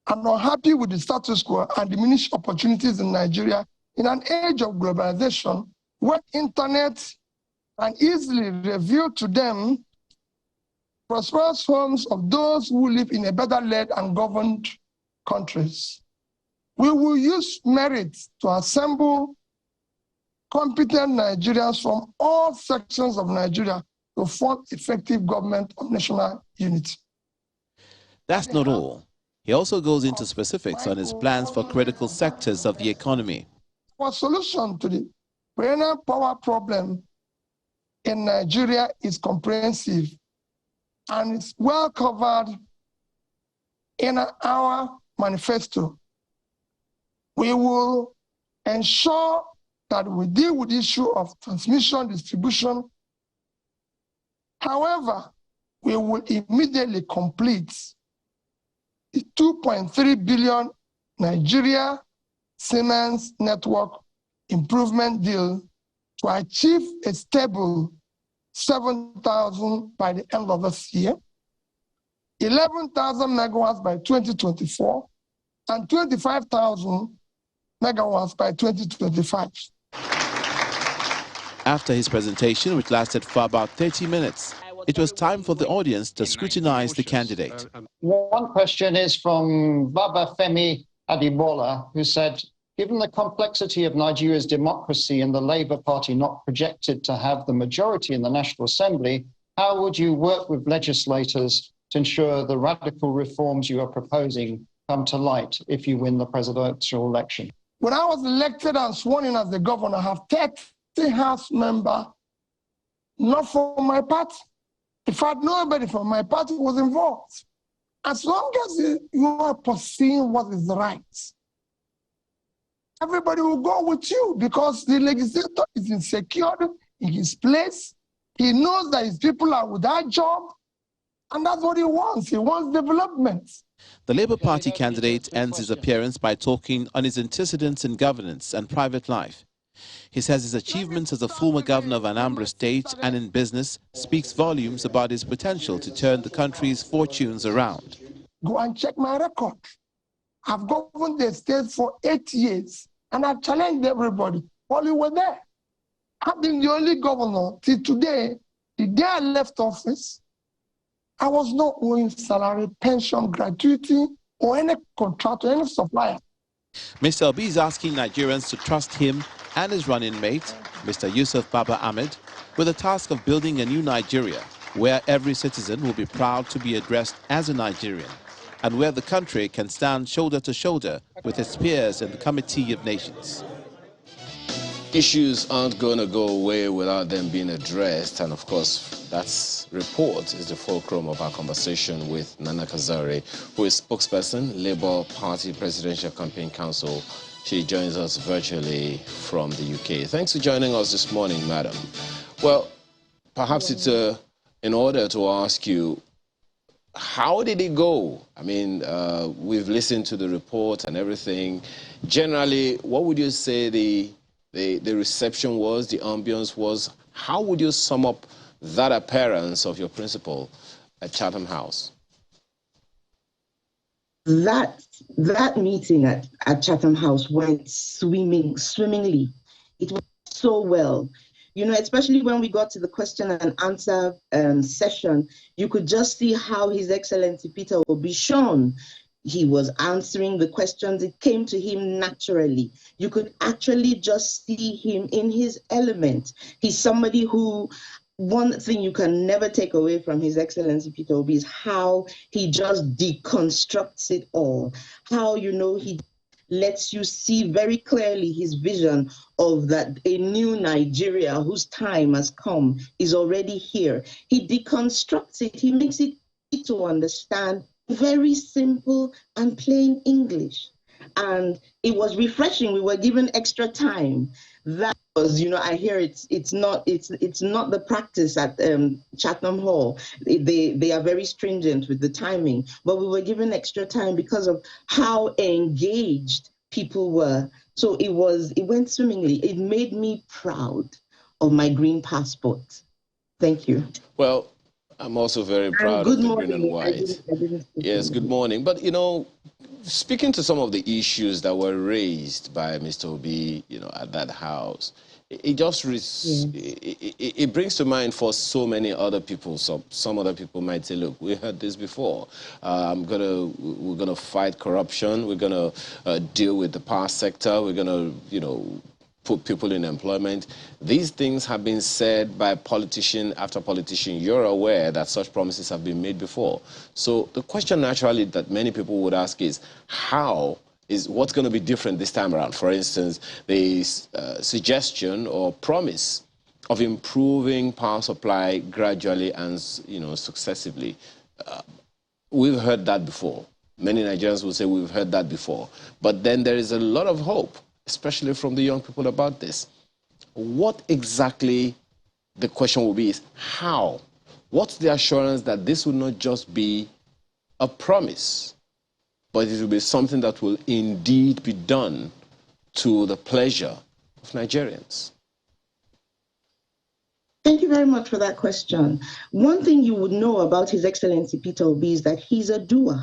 and unhappy with the status quo and diminished opportunities in Nigeria in an age of globalization where internet and easily reveal to them prosperous homes of those who live in a better led and governed countries. We will use merit to assemble competent Nigerians from all sections of Nigeria to form effective government of national unity. That's not all. He also goes into specifics on his plans for critical sectors of the economy. Our solution to the perennial power problem in Nigeria is comprehensive and it's well covered in our manifesto. We will ensure that we deal with the issue of transmission, distribution. However, we will immediately complete the 2.3 billion Nigeria Siemens network improvement deal to achieve a stable 7,000 by the end of this year, 11,000 megawatts by 2024, and 25,000 megawatts by 2025. After his presentation, which lasted for about 30 minutes, it was time for the audience to scrutinize the candidate. One question is from Baba Femi Adibola, who said, given the complexity of Nigeria's democracy and the Labour Party not projected to have the majority in the National Assembly, how would you work with legislators to ensure the radical reforms you are proposing come to light if you win the presidential election? When I was elected and sworn in as the governor, I have 30 House members, not from my party. In fact, nobody from my party was involved. As long as you are pursuing what is right, everybody will go with you because the legislator is insecure in his place. He knows that his people are without job, and that's what he wants. He wants development. The Labour Party candidate ends his appearance by talking on his antecedents in governance and private life. He says his achievements as a former governor of Anambra State and in business speaks volumes about his potential to turn the country's fortunes around. Go and check my record. I've governed the state for 8 years, and I've challenged everybody while you were there. I've been the only governor till today. The day I left office, I was not owing salary, pension, gratuity, or any contract or any supplier. Mr. Obi is asking Nigerians to trust him and his running mate, Mr. Yusuf Baba Ahmed, with the task of building a new Nigeria, where every citizen will be proud to be addressed as a Nigerian, and where the country can stand shoulder to shoulder with its peers in the Committee of Nations. Issues aren't going to go away without them being addressed, and of course, that report is the fulcrum of our conversation with Nana Kazari, who is spokesperson, Labour Party Presidential Campaign Council. She joins us virtually from the UK. Thanks for joining us this morning, madam. Well, perhaps it's in order to ask you, how did it go? I mean, we've listened to the report and everything. Generally, what would you say the reception was, the ambience was? How would you sum up that appearance of your principal at Chatham House? That meeting at Chatham House went swimmingly. It went so well. You know, especially when we got to the question and answer session, you could just see how His Excellency Peter Obi shone. He was answering the questions. It came to him naturally. You could actually just see him in his element. He's somebody who, one thing you can never take away from His Excellency Peter Obi is how he just deconstructs it all. How, you know, he lets you see very clearly his vision of that a new Nigeria whose time has come is already here. He deconstructs it. He makes it easy to understand, very simple and plain English. And it was refreshing. We were given extra time. That was, you know, I hear it's not the practice at Chatham Hall. They are very stringent with the timing, but we were given extra time because of how engaged people were. So it went swimmingly. It made me proud of my green passport. Thank you. Well, I'm also very proud of the green and white. Yes, good morning. But, you know, speaking to some of the issues that were raised by Mr. Obi, you know, at that house, it just it brings to mind for so many other people. Some other people might say, look, we heard this before. We're gonna fight corruption. We're gonna deal with the power sector. We're gonna, you know, put people in employment. These things have been said by politician after politician. You're aware that such promises have been made before. So the question naturally that many people would ask is, what's going to be different this time around? For instance, the suggestion or promise of improving power supply gradually and, you know, successively. We've heard that before. Many Nigerians will say we've heard that before. But then there is a lot of hope, especially from the young people, about this. What exactly, the question will be, is how? What's the assurance that this will not just be a promise, but it will be something that will indeed be done to the pleasure of Nigerians? Thank you very much for that question. One thing you would know about His Excellency Peter Obi is that he's a doer.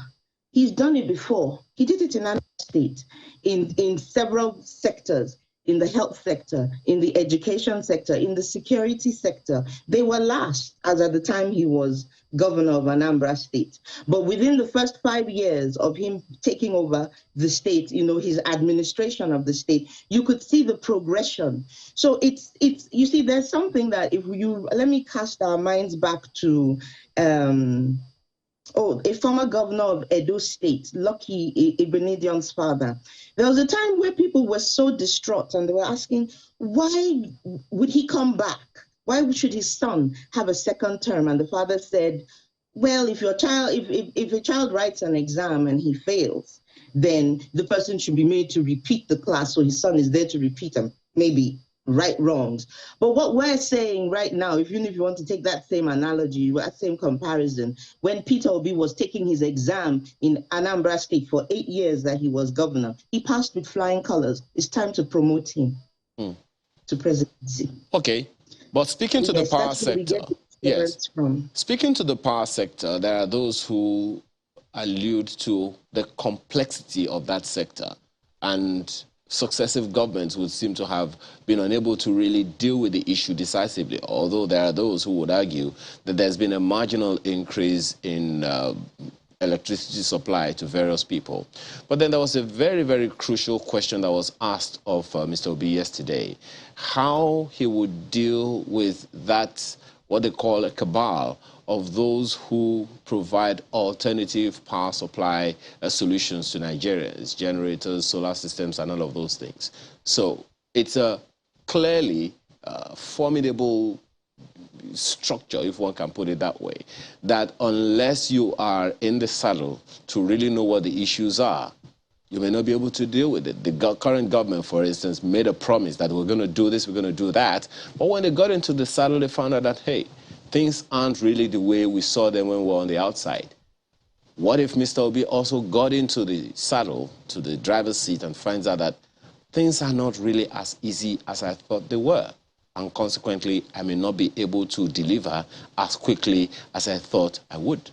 He's done it before. He did it in Anambra State in several sectors. in the health sector, in the education sector, in the security sector. They were last, as at the time he was governor of Anambra State. But within the first 5 years of him taking over the state, you know, his administration of the state, you could see the progression. So it's you see, there's something that if you, let me cast our minds back to a former governor of Edo State, Lucky Ibenedion's father. There was a time where people were so distraught and they were asking, why would he come back? Why should his son have a second term? And the father said, well, if your child, if a child writes an exam and he fails, then the person should be made to repeat the class. So his son is there to repeat and maybe right wrongs. But what we're saying right now, even if you want to take that same analogy, that same comparison, when Peter Obi was taking his exam in Anambra State for 8 years that he was governor, he passed with flying colors. It's time to promote him to presidency. Okay, but speaking to the power sector, yes, speaking to the power sector, there are those who allude to the complexity of that sector, and successive governments would seem to have been unable to really deal with the issue decisively, although there are those who would argue that there's been a marginal increase in electricity supply to various people. But then there was a very, very crucial question that was asked of Mr. Obi yesterday, how he would deal with that, what they call a cabal of those who provide alternative power supply solutions to Nigerians, generators, solar systems, and all of those things. So it's a clearly formidable structure, if one can put it that way, that unless you are in the saddle to really know what the issues are, you may not be able to deal with it. The current government, for instance, made a promise that we're going to do this, we're going to do that. But when they got into the saddle, they found out that, hey, things aren't really the way we saw them when we were on the outside. What if Mr. Obi also got into the saddle, to the driver's seat, and finds out that things are not really as easy as I thought they were? And consequently, I may not be able to deliver as quickly as I thought I would.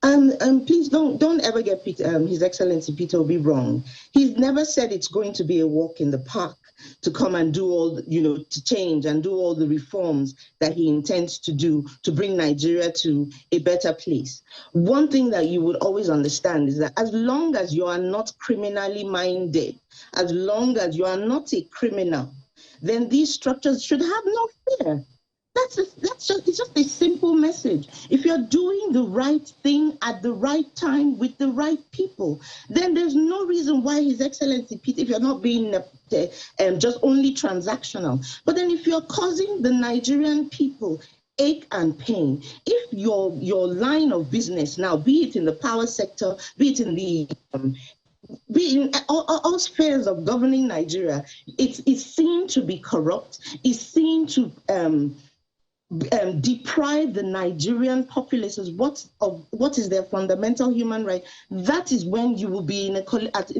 And please don't ever get His Excellency Peter Obi wrong. He's never said it's going to be a walk in the park to come and do all, to change and do all the reforms that he intends to do to bring Nigeria to a better place. One thing that you would always understand is that as long as you are not criminally minded, as long as you are not a criminal, then these structures should have no fear. It's just a simple message. If you're doing the right thing at the right time with the right people, then there's no reason why His Excellency Peter, if you're not being just only transactional, but then if you're causing the Nigerian people ache and pain, if your line of business now, be it in the power sector, be it in the be in all spheres of governing Nigeria, it's seen to be corrupt, it's seen to deprive the Nigerian populace of what is their fundamental human right. That is when you will be in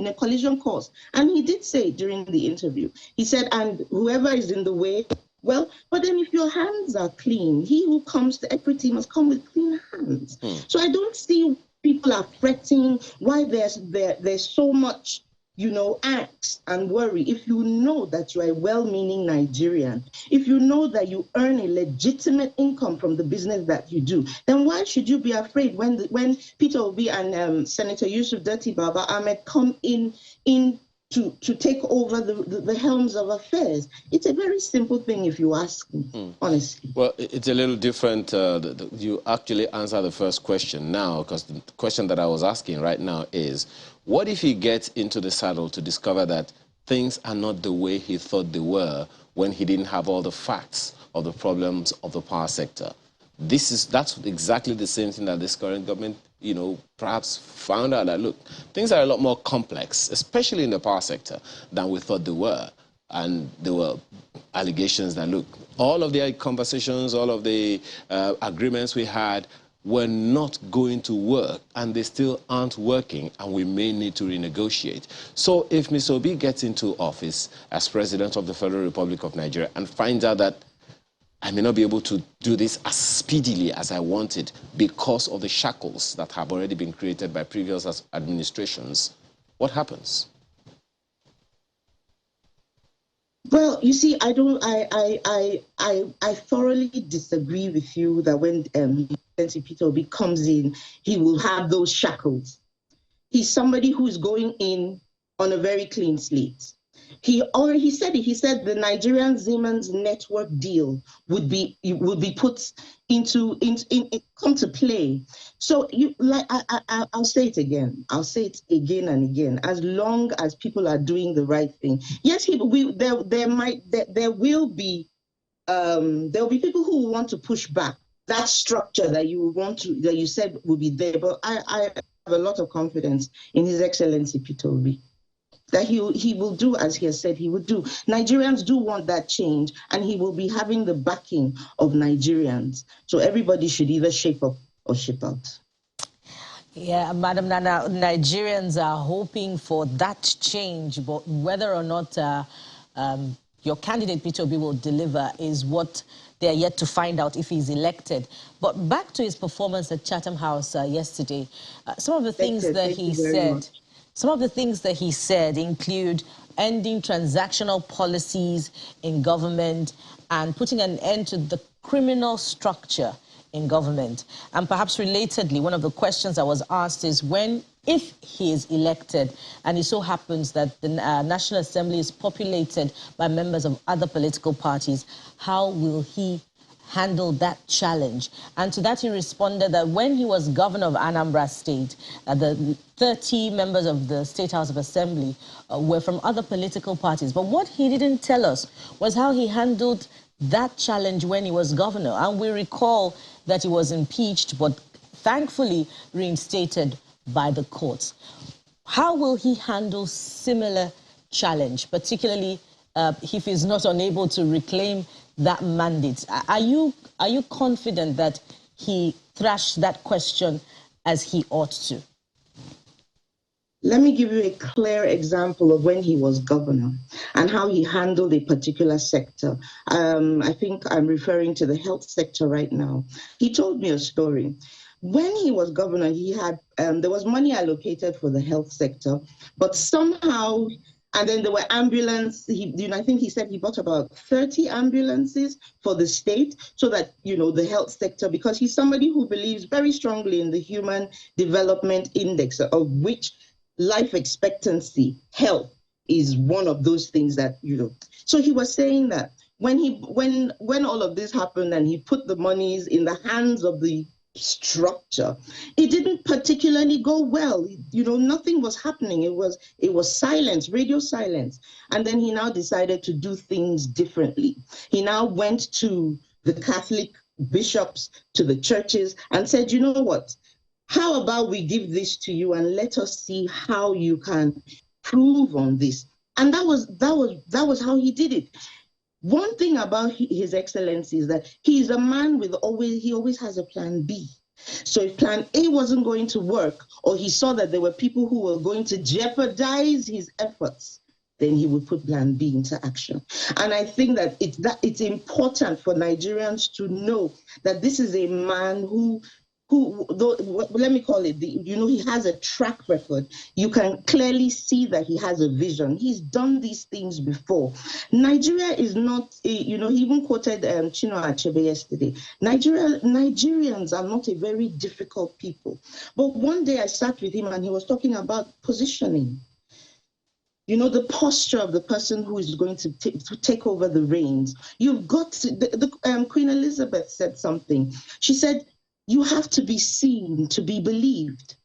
a collision course. And he did say during the interview, he said, and whoever is in the way, well, but then if your hands are clean, he who comes to equity must come with clean hands. So I don't see people are fretting why there's so much, angst and worry. If you know that you are a well-meaning Nigerian, if you know that you earn a legitimate income from the business that you do, then why should you be afraid when Peter Obi and Senator Yusuf Dirty Baba Ahmed come in to take over the helms of affairs? It's a very simple thing, if you ask me, honestly. Well, it's a little different. You actually answer the first question now, because the question that I was asking right now is, what if he gets into the saddle to discover that things are not the way he thought they were when he didn't have all the facts of the problems of the power sector? That's exactly the same thing that this current government, perhaps found out that, look, things are a lot more complex, especially in the power sector, than we thought they were. And there were allegations that, look, all of the conversations, all of the agreements we had were not going to work, and they still aren't working, and we may need to renegotiate. So if Mr. Obi gets into office as President of the Federal Republic of Nigeria and finds out that I may not be able to do this as speedily as I wanted because of the shackles that have already been created by previous administrations, what happens? Well, you see, I thoroughly disagree with you that when Peter Obi comes in, he will have those shackles. He's somebody who's going in on a very clean slate. He said it. He said the Nigerian Siemens network deal would be put into come to play. So I'll say it again. I'll say it again and again. As long as people are doing the right thing, yes, there will be people who want to push back that structure that you said will be there. But I have a lot of confidence in His Excellency Peter Obi that he will do as he has said he would do. Nigerians do want that change, and he will be having the backing of Nigerians. So everybody should either shape up or shape out. Yeah, Madam Nana, Nigerians are hoping for that change, but whether or not your candidate Peter Obi will deliver is what they are yet to find out if he's elected. But back to his performance at Chatham House yesterday, some of the things that he said. Some of the things that he said include ending transactional policies in government and putting an end to the criminal structure in government. And perhaps relatedly, one of the questions I was asked is if he is elected, and it so happens that the National Assembly is populated by members of other political parties, how will he handle that challenge? And to that he responded that when he was governor of Anambra State, the 30 members of the State House of Assembly were from other political parties. But what he didn't tell us was how he handled that challenge when he was governor. And we recall that he was impeached, but thankfully reinstated by the courts. How will he handle similar challenge, particularly if he's not unable to reclaim that mandate? Are you confident that he thrashed that question as he ought to? Let me give you a clear example of when he was governor and how he handled a particular sector. I think I'm referring to the health sector right now. He told me a story. When he was governor, he had there was money allocated for the health sector, but somehow, and then there were ambulances. I think he said he bought about 30 ambulances for the state so that, the health sector, because he's somebody who believes very strongly in the Human Development Index, of which life expectancy, health, is one of those things that, So he was saying that when all of this happened and he put the monies in the hands of the structure, it didn't particularly go well. Nothing was happening. It was silence, radio silence. And then he now decided to do things differently. He now went to the Catholic bishops, to the churches, and said, you know what? How about we give this to you and let us see how you can prove on this? And that was how he did it. One thing about His Excellency is that he's a man he always has a plan B. So if plan A wasn't going to work, or he saw that there were people who were going to jeopardize his efforts, then he would put plan B into action. And I think that it's important for Nigerians to know that this is a man who let me call it, he has a track record. You can clearly see that he has a vision. He's done these things before. Nigeria is not, he even quoted Chino Achebe yesterday. Nigerians are not a very difficult people. But one day I sat with him and he was talking about positioning. The posture of the person who is going to take over the reins. You've got to, Queen Elizabeth said something. She said, you have to be seen to be believed.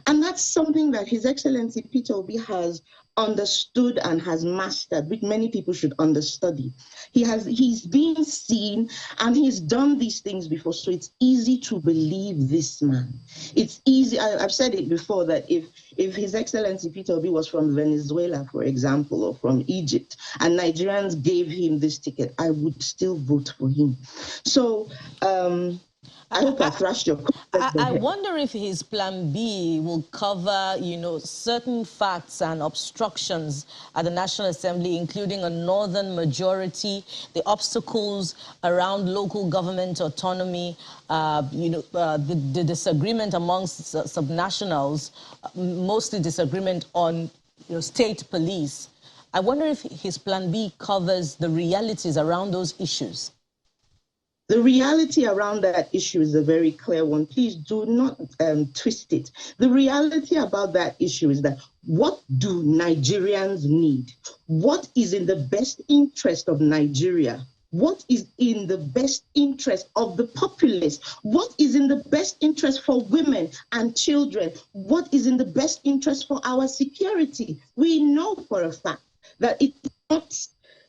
And that's something that His Excellency Peter Obi has understood and has mastered, which many people should understudy. He's been seen and he's done these things before, so it's easy to believe this man. It's easy. I've said it before that if His Excellency Peter Obi was from Venezuela, for example, or from Egypt, and Nigerians gave him this ticket, I would still vote for him. So, I hope I thrashed your question. I wonder if his plan B will cover, certain facts and obstructions at the National Assembly, including a northern majority, the obstacles around local government autonomy, the disagreement amongst subnationals, mostly disagreement on state police. I wonder if his plan B covers the realities around those issues. The reality around that issue is a very clear one. Please do not twist it. The reality about that issue is that what do Nigerians need? What is in the best interest of Nigeria? What is in the best interest of the populace? What is in the best interest for women and children? What is in the best interest for our security? We know for a fact that it's not,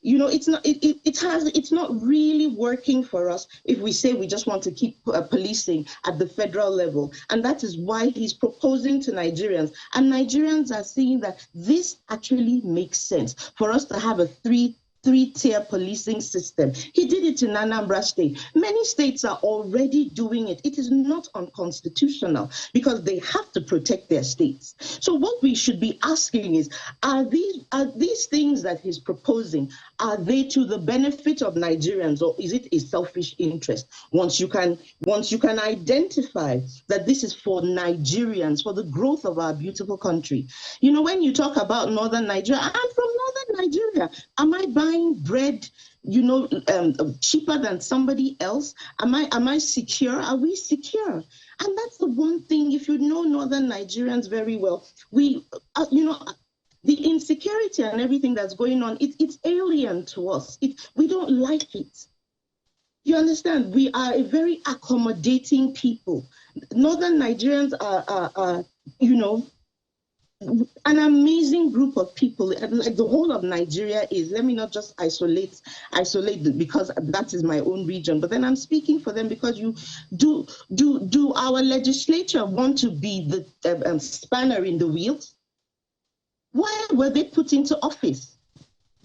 you know, it's not really working for us if we say we just want to keep policing at the federal level. And that is why he's proposing to Nigerians. And Nigerians are seeing that this actually makes sense for us to have a three-tier policing system. He did it in Anambra State. Many states are already doing it. It is not unconstitutional because they have to protect their states. So what we should be asking is, are these things that he's proposing, are they to the benefit of Nigerians, or is it a selfish interest? Once you can identify that this is for Nigerians, for the growth of our beautiful country. You know, when you talk about Northern Nigeria, I'm from Northern Nigeria. Am I buying bread, you know, cheaper than somebody else? Am I secure? Are we secure? And that's the one thing, if you know Northern Nigerians very well, we, you know, the insecurity and everything that's going on, it's alien to us. We don't like it. You understand? We are a very accommodating people. Northern Nigerians are you know, an amazing group of people, like the whole of Nigeria is. Let me not just isolate because that is my own region, but then I'm speaking for them because you do our legislature want to be the spanner in the wheels? Why were they put into office?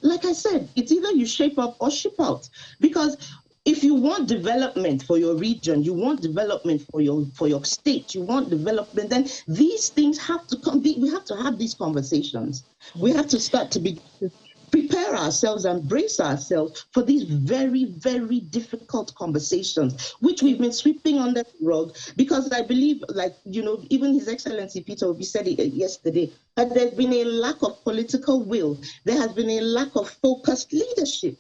Like I said, it's either you shape up or ship out, because if you want development for your region, you want development for your state, you want development, then these things have to come. We have to have these conversations. We have to start to prepare ourselves and brace ourselves for these very, very difficult conversations, which we've been sweeping under the rug, because I believe, like, you know, even His Excellency Peter Obi said it yesterday, that there's been a lack of political will. There has been a lack of focused leadership.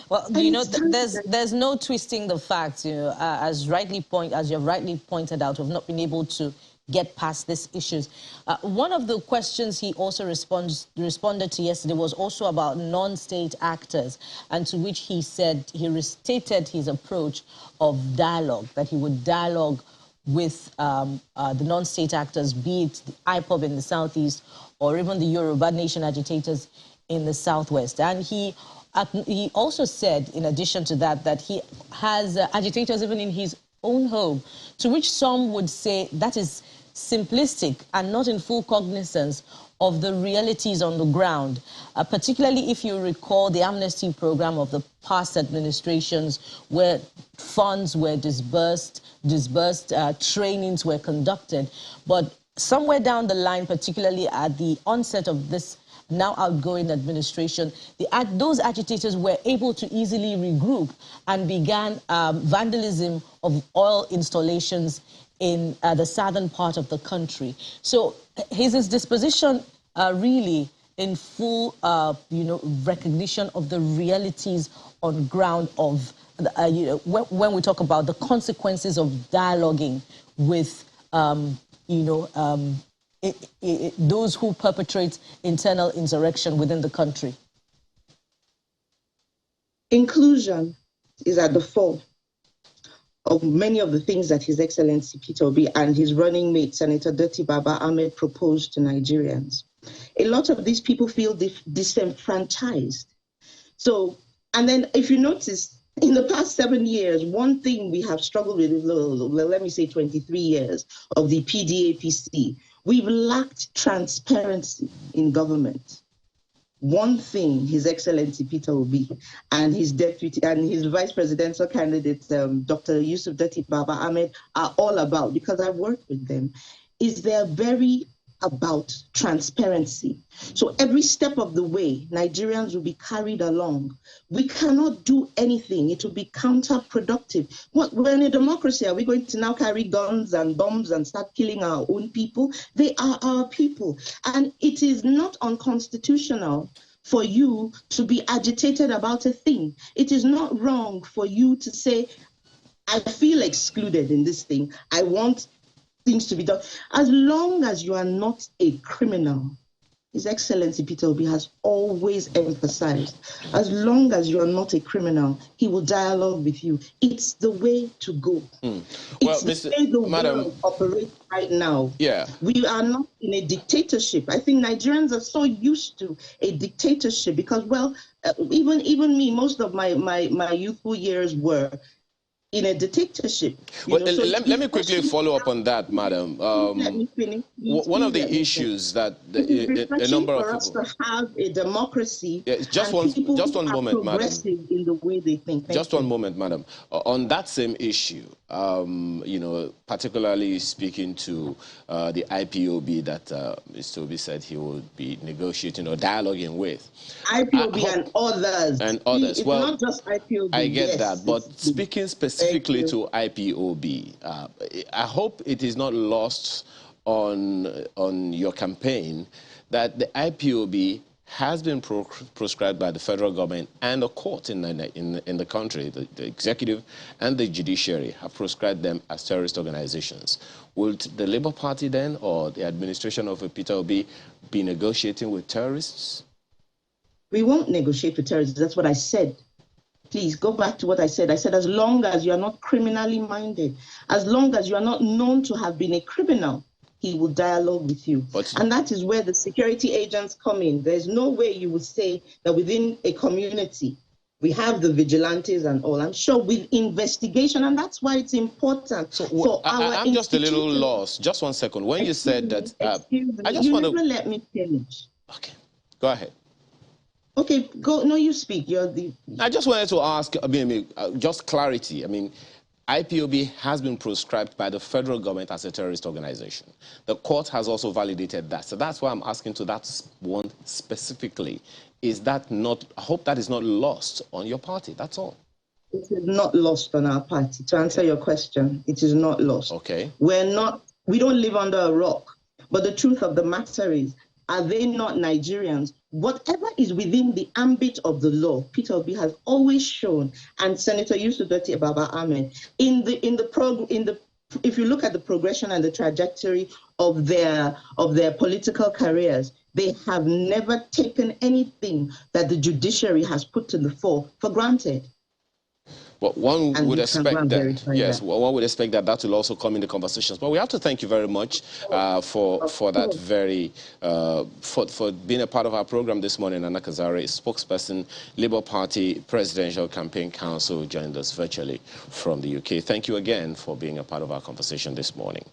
Well, you know, there's no twisting the facts. You know, as you've rightly pointed out, we've not been able to get past these issues. One of the questions he also responded to yesterday was also about non-state actors, and to which he said he restated his approach of dialogue, that he would dialogue with the non-state actors, be it the IPOB in the southeast or even the Yoruba Nation agitators in the southwest. And he also said, in addition to that, that he has agitators even in his own home, to which some would say that is simplistic and not in full cognizance of the realities on the ground, particularly if you recall the amnesty program of the past administrations, where funds were disbursed, trainings were conducted. But somewhere down the line, particularly at the onset of this now outgoing administration, those agitators were able to easily regroup and began vandalism of oil installations in the southern part of the country. So is his disposition really in full, you know, recognition of the realities on ground of, you know, when we talk about the consequences of dialoguing with, you know, those who perpetrate internal insurrection within the country? Inclusion is at the fore of many of the things that His Excellency Peter Obi and his running mate, Senator Doti Baba Ahmed, proposed to Nigerians. A lot of these people feel disenfranchised. So, and then if you notice, in the past 7 years, one thing we have struggled with, let me say 23 years of the PDAPC, we've lacked transparency in government. One thing His Excellency Peter Obi and his deputy and his vice presidential candidate, Dr. Yusuf Dati Baba Ahmed, are all about, because I've worked with them, is they're very about transparency. So every step of the way, Nigerians will be carried along. We cannot do anything. It will be counterproductive. We're in a democracy. Are we going to now carry guns and bombs and start killing our own people? They are our people. And it is not unconstitutional for you to be agitated about a thing. It is not wrong for you to say, I feel excluded in this thing. I want things to be done. As long as you are not a criminal, His Excellency Peter Obi has always emphasized, as long as you are not a criminal, he will dialogue with you. It's the way to go. Well, It's the way the world operates right now. Yeah. We are not in a dictatorship. I think Nigerians are so used to a dictatorship because, well, even me, most of my youthful years were in a dictatorship. Well, let me quickly follow up on that, madam. Let me finish. One of the issues that a number of people... for us to have a democracy. Yeah, just one moment, madam. In the way they think. Just one moment, madam. On that same issue, you know, particularly speaking to the IPOB that Mr. Obi said he would be negotiating or dialoguing with. IPOB and others. And others. It's well, not just IPOB. I get that, but speaking specifically to IPOB, I hope it is not lost on your campaign that the IPOB has been proscribed by the federal government and the court in the country. The executive and the judiciary have proscribed them as terrorist organizations. Will the Labour Party then, or the administration of Peter Obi, be negotiating with terrorists? We won't negotiate with terrorists. That's what I said. Please go back to what I said. I said, as long as you are not criminally minded, as long as you are not known to have been a criminal, he will dialogue with you. And that is where the security agents come in. There's no way you would say that within a community, we have the vigilantes and all. I'm sure with investigation, and that's why it's important for our I'm just a little lost. Just 1 second. When you said that... I just want to... let me finish. Okay. Go ahead. Okay, go. No, you speak. You're the... I just wanted to ask, just clarity. I mean, IPOB has been proscribed by the federal government as a terrorist organization. The court has also validated that. So that's why I'm asking to that one specifically. Is that not... I hope that is not lost on your party. That's all. It is not lost on our party. To answer your question, it is not lost. Okay. We don't live under a rock. But the truth of the matter is, are they not Nigerians? Whatever is within the ambit of the law, Peter Obi has always shown, and Senator Yusuf Baba Ahmed, if you look at the progression and the trajectory of their political careers, they have never taken anything that the judiciary has put to the fore for granted. Well, one would expect that, yes, one would expect that will also come in the conversations. But we have to thank you very much for that very, for being a part of our program this morning. Anna Kazare, spokesperson, Labour Party Presidential Campaign Council, joined us virtually from the UK. Thank you again for being a part of our conversation this morning.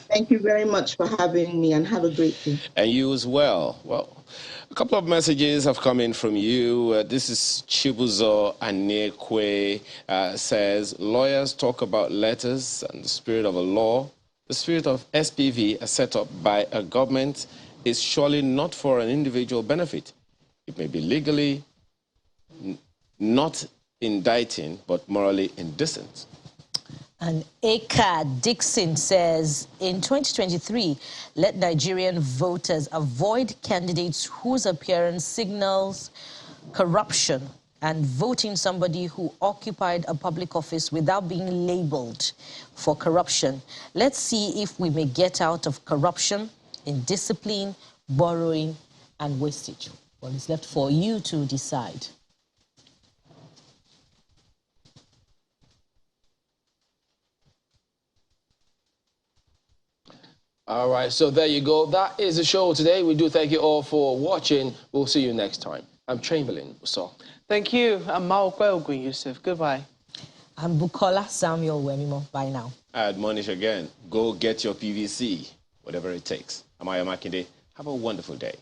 Thank you very much for having me, and have a great day. And you as well. Well, a couple of messages have come in from you. This is Chibuzo Anekwe, says, lawyers talk about letters and the spirit of a law. The spirit of SPV, as set up by a government, is surely not for an individual benefit. It may be legally not indicting, but morally indecent. And Eka Dixon says, in 2023, let Nigerian voters avoid candidates whose appearance signals corruption and voting somebody who occupied a public office without being labeled for corruption. Let's see if we may get out of corruption, indiscipline, borrowing, and wastage. Well, it's left for you to decide. All right, so there you go. That is the show today. We do thank you all for watching. We'll see you next time. I'm Chamberlain. So, thank you. I'm Maokwe Ogun Yusuf. Goodbye. I'm Bukola Samuel Wemimo. Bye now. I admonish again, go get your PVC, whatever it takes. I'm Ayo Makinde. Have a wonderful day.